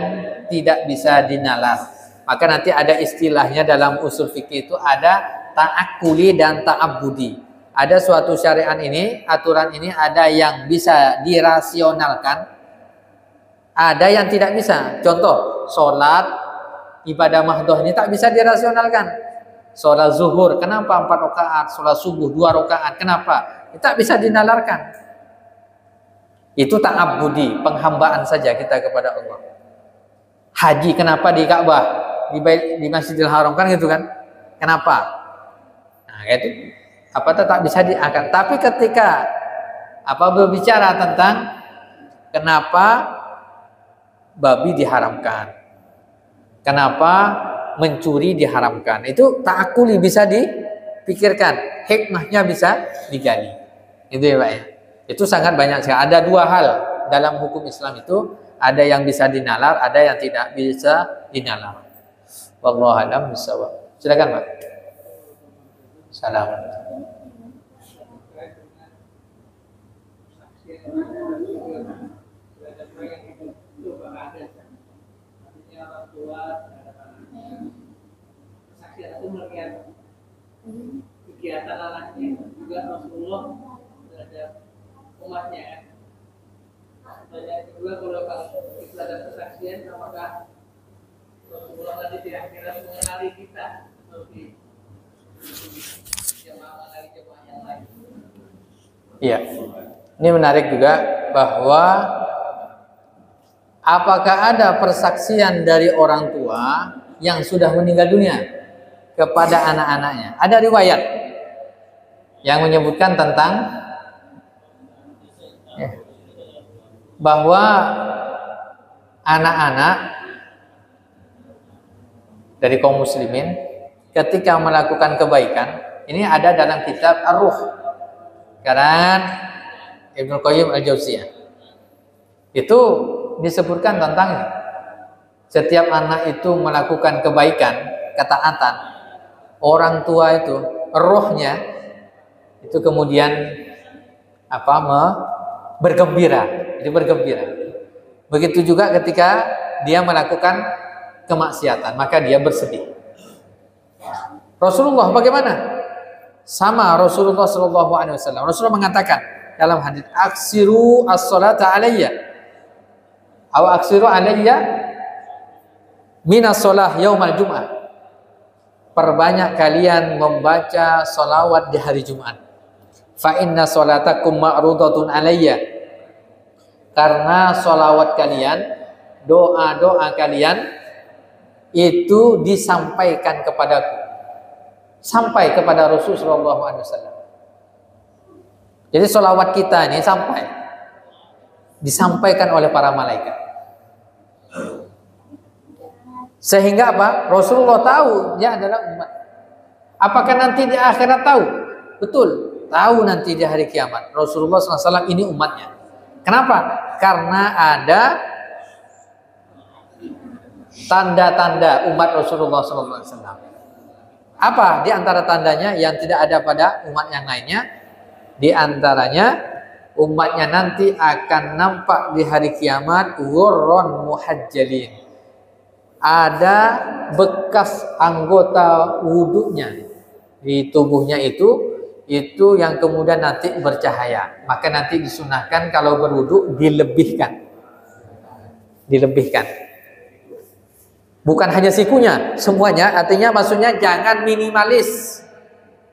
tidak bisa dinalar. Maka nanti ada istilahnya dalam usul fikih itu ada ta'akkuli dan ta'abbudi. Ada suatu syariat ini, aturan ini ada yang bisa dirasionalkan, ada yang tidak bisa. Contoh, sholat ibadah mahdhah ini tak bisa dirasionalkan. Sholat zuhur, kenapa 4 rakaat? Sholat subuh 2 rakaat, kenapa? Tak bisa dinalarkan. Itu ta'abbudi, penghambaan saja kita kepada Allah. Haji kenapa di Ka'bah, di Masjidil Haram kan gitu kan? Kenapa? Nah, itu tak bisa diangkat. Tapi ketika berbicara tentang kenapa babi diharamkan, kenapa mencuri diharamkan, itu ta'akuli bisa dipikirkan, hikmahnya bisa digali. Itu ya Pak ya. Itu sangat banyak sekali. Ada 2 hal dalam hukum Islam itu, ada yang bisa dinalar, ada yang tidak bisa dinalar. Wallahu a'lam bishawab. Silakan Pak. Salam. Kegiatan anaknya juga Rasulullah terhadap umatnya kan. Dan yang kedua, kalau kita ada kesaksian, apakah Rasulullah tadi tidak mengenali kita seperti jemaah mengenali jemaah yang lain? Iya, ini menarik juga bahwa apakah ada persaksian dari orang tua yang sudah meninggal dunia kepada anak-anaknya? Ada riwayat yang menyebutkan tentang bahwa anak-anak dari kaum muslimin ketika melakukan kebaikan, ini ada dalam kitab Ar-Ruh karangan Ibnu Qayyim Al-Jauziyah. Itu disebutkan tentang ini. Setiap anak itu melakukan kebaikan, ketaatan, orang tua itu rohnya itu kemudian bergembira, jadi bergembira. Begitu juga ketika dia melakukan kemaksiatan, maka dia bersedih. Rasulullah bagaimana? Sama Rasulullah Shallallahu Alaihi Wasallam. Rasulullah mengatakan dalam hadis, aksiru as-salata alayya, aw aksiru alayya minas shalah yaumal jum'ah. Perbanyak kalian membaca salawat di hari Jumat. Fa inna salatakum ma'rudatun alayya. Karena salawat kalian, doa-doa kalian itu disampaikan kepadaku, sampai kepada Rasulullah SAW. Jadi salawat kita ini disampaikan oleh para malaikat. Sehingga apa? Rasulullah tahu dia adalah umat. Apakah nanti di akhirat tahu? Betul, tahu nanti di hari kiamat. Rasulullah SAW ini umatnya. Kenapa? Karena ada tanda-tanda umat Rasulullah SAW. Apa di antara tandanya yang tidak ada pada umat yang lainnya? Di antaranya umatnya nanti akan nampak di hari kiamat ghurran muhajjalin. Ada bekas anggota wudhunya di tubuhnya itu yang kemudian nanti bercahaya. Maka nanti disunahkan kalau berwudhu dilebihkan. Bukan hanya sikunya, semuanya. Artinya maksudnya jangan minimalis.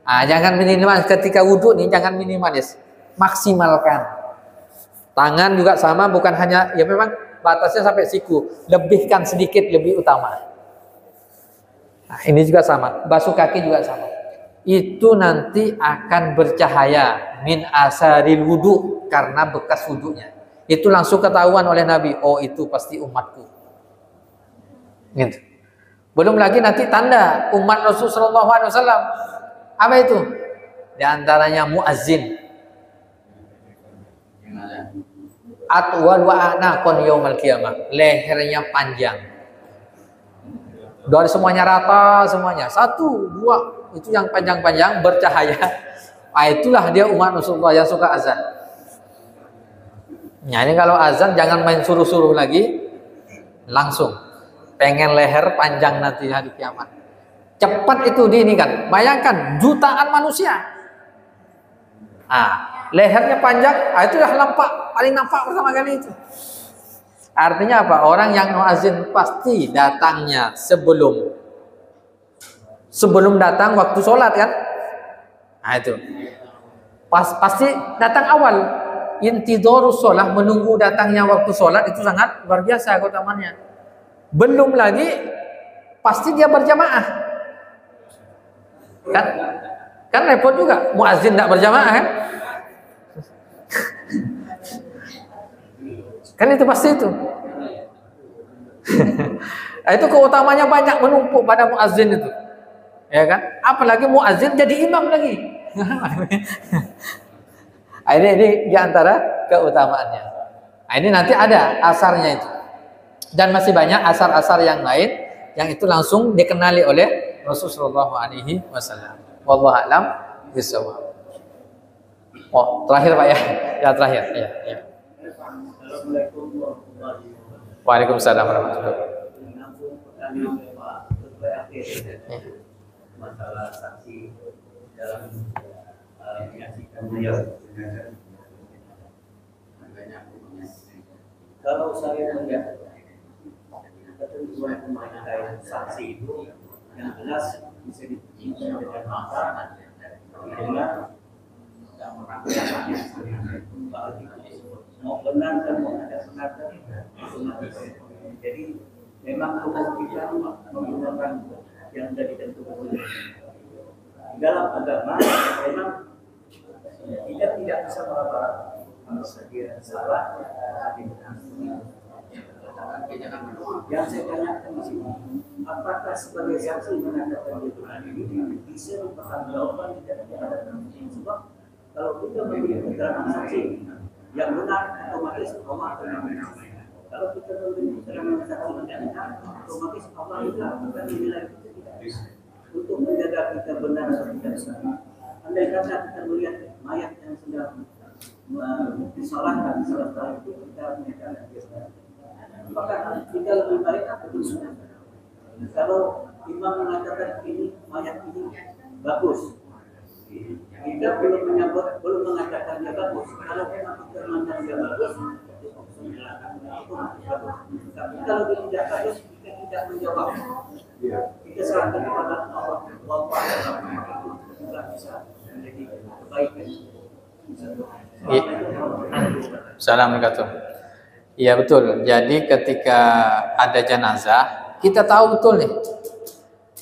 Jangan minimalis ketika wudhu nih, jangan minimalis. Maksimalkan. Tangan juga sama, bukan hanya, ya memang batasnya sampai siku. Lebihkan sedikit, lebih utama. Nah, ini juga sama. Basuh kaki juga sama. Itu nanti akan bercahaya min asaril wudhu, karena bekas wudhunya. Itu langsung ketahuan oleh Nabi. Oh, itu pasti umatku. Gitu. Belum lagi nanti tanda umat Rasulullah SAW. Apa itu? Di antaranya muazzin. Atwal wa anaqon yaumal qiyamah. Lehernya panjang. Dari semuanya rata, semuanya. 1, 2. Itu yang panjang-panjang bercahaya. Itulah dia umat Rasulullah yang suka azan. Nah, ini kalau azan jangan main suruh-suruh lagi. Langsung. Pengen leher panjang nanti hari kiamat. Cepat itu kan. Bayangkan jutaan manusia. Lehernya panjang, itu dah paling nampak pertama kali itu. Artinya apa? Orang yang muazin pasti datangnya sebelum datang waktu sholat kan? Itu. Pasti datang awal. Intidorus sholat, menunggu datangnya waktu sholat itu sangat luar biasa keutamaannya. Belum lagi pasti dia berjamaah. Kan repot juga muazin tidak berjamaah kan? Kan itu pasti itu. Itu keutamanya banyak menumpuk pada muazin itu. Ya kan? Apalagi muazin jadi imam lagi. Ini di antara keutamaannya. Ini nanti ada asarnya itu. Dan masih banyak asar-asar yang lain yang itu langsung dikenali oleh Rasulullah SAW. Wallahu a'lam bishawab. Oh, terakhir Pak ya. Ya terakhir. Ya. Waalaikumsalam warahmatullahi wabarakatuh. Masalah saksi dalam menyaksikan beliau. Kalau saya melihat ketentuan pemakaian saksi itu yang jelas bisa dibuktikan dengan mata dengan mau benar dan mau ada benar jadi memang hukum kita menggunakan yang sudah ditentukan dalam agama. Memang kita tidak bisa meraba kalau sekiranya salah yang saya tanyakan di sini, apakah sebagai saksi mengatakan dia berani ini bisa mempertanggungjawabkan tidak ada sebab kalau kita memberi keterangan saksi yang benar otomatis Allah akan menang. Kalau kita memberi keterangan saksi yang benar otomatis Allah juga akan menilai kita tidak untuk menjaga kita benar atau tidak salah. Andai kata kita melihat mayat yang sedang disalahkan salah itu kita menyatakan dia. Maka kita lebih baik apa bersunnah. Kalau imam mengatakan ini mayat ini bagus, kita belum menyebut, belum mengatakan dia bagus. Kalau memang kita mengatakan dia bagus, tapi kalau dia tidak bagus, kita tidak menjawab. Kita serahkan kepada Allah. Juga bisa menjadi kebaikan. Assalamualaikum. Iya betul. Jadi ketika ada jenazah, kita tahu betul nih.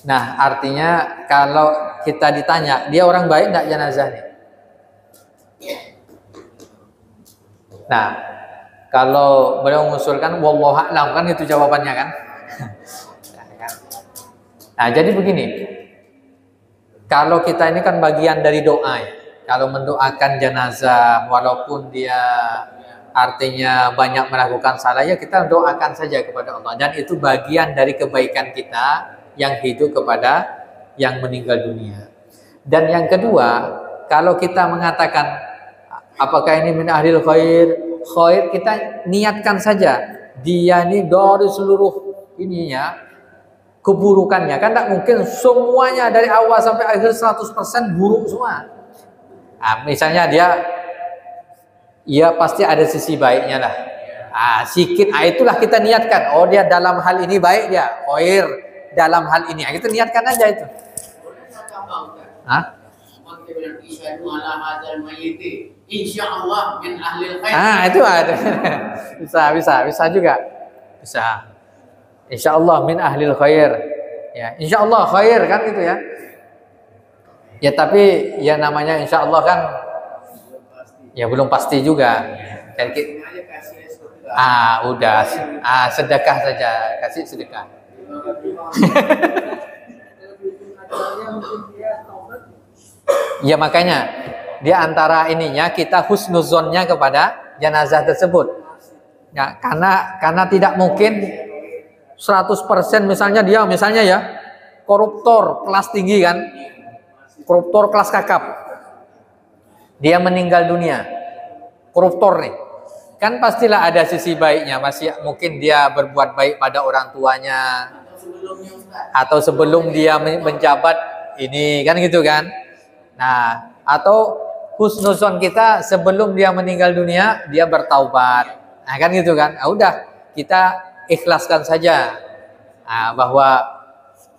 Nah, artinya kalau kita ditanya, dia orang baik enggak jenazah nih? Nah, kalau beliau mengusulkan wallahu a'lam, kan itu jawabannya kan? Nah, jadi begini. Kalau kita ini kan bagian dari doa ya. Kalau mendoakan jenazah walaupun dia artinya banyak melakukan salah, ya kita doakan saja kepada Allah, dan itu bagian dari kebaikan kita yang hidup kepada yang meninggal dunia. Dan yang kedua, kalau kita mengatakan apakah ini min ahlil khair, kita niatkan saja dia ini dari seluruh ininya keburukannya, kan tidak mungkin semuanya dari awal sampai akhir 100% buruk semua. Nah, misalnya ya pasti ada sisi baiknya lah. Sikit, itulah kita niatkan. Oh, dia dalam hal ini baik, dia khair dalam hal ini. Kita niatkan aja itu. Insyaallah min ahlil khair. Itu ada. bisa juga. Bisa. Insyaallah min ahlil khair. Ya, insyaallah khair kan gitu ya. Ya tapi ya namanya insyaallah kan ya belum pasti juga. Jadi udah. Sedekah saja, kasih sedekah. Ya makanya di antara ininya kita husnuzonnya kepada jenazah tersebut. Ya, karena tidak mungkin 100% misalnya ya koruptor kelas tinggi kan. Koruptor kelas kakap. Dia meninggal dunia. Koruptor nih. Kan pastilah ada sisi baiknya. Masih mungkin dia berbuat baik pada orang tuanya. Atau sebelum dia menjabat ini. Kan gitu kan. Nah, atau husnuzon kita sebelum dia meninggal dunia, dia bertaubat. Nah, kan gitu kan. Udah, kita ikhlaskan saja. Bahwa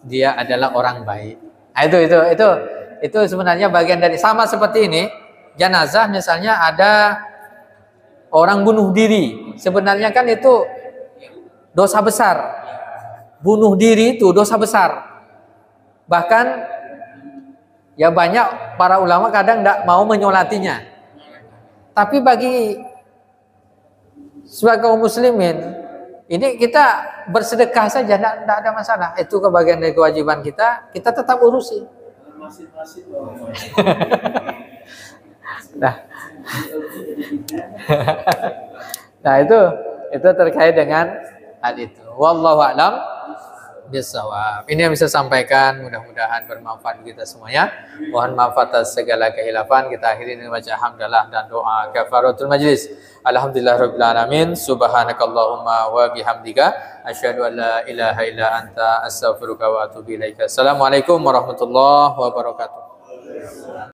dia adalah orang baik. Nah, itu sebenarnya bagian dari, sama seperti ini. Jenazah misalnya ada orang bunuh diri, sebenarnya kan itu dosa besar. Bunuh diri itu dosa besar. Bahkan ya banyak para ulama kadang tidak mau menyolatinya. Tapi bagi sebagai kaum muslimin, ini kita bersedekah saja, tidak ada masalah. Itu kebagian dari kewajiban kita tetap urusi. Nah itu terkait dengan hal itu. Wallahu a'lam bishawab. Ini yang bisa sampaikan, mudah-mudahan bermanfaat kita semuanya. Mohon maaf atas segala kehilafan. Kita akhiri dengan baca hamdalah dan doa kafaratul majlis. Alhamdulillahirabbil alamin. Subhanakallahumma wa bihamdika asyhadu an la ilaha illa anta astaghfiruka wa atubu ilaika. Assalamualaikum warahmatullahi wabarakatuh.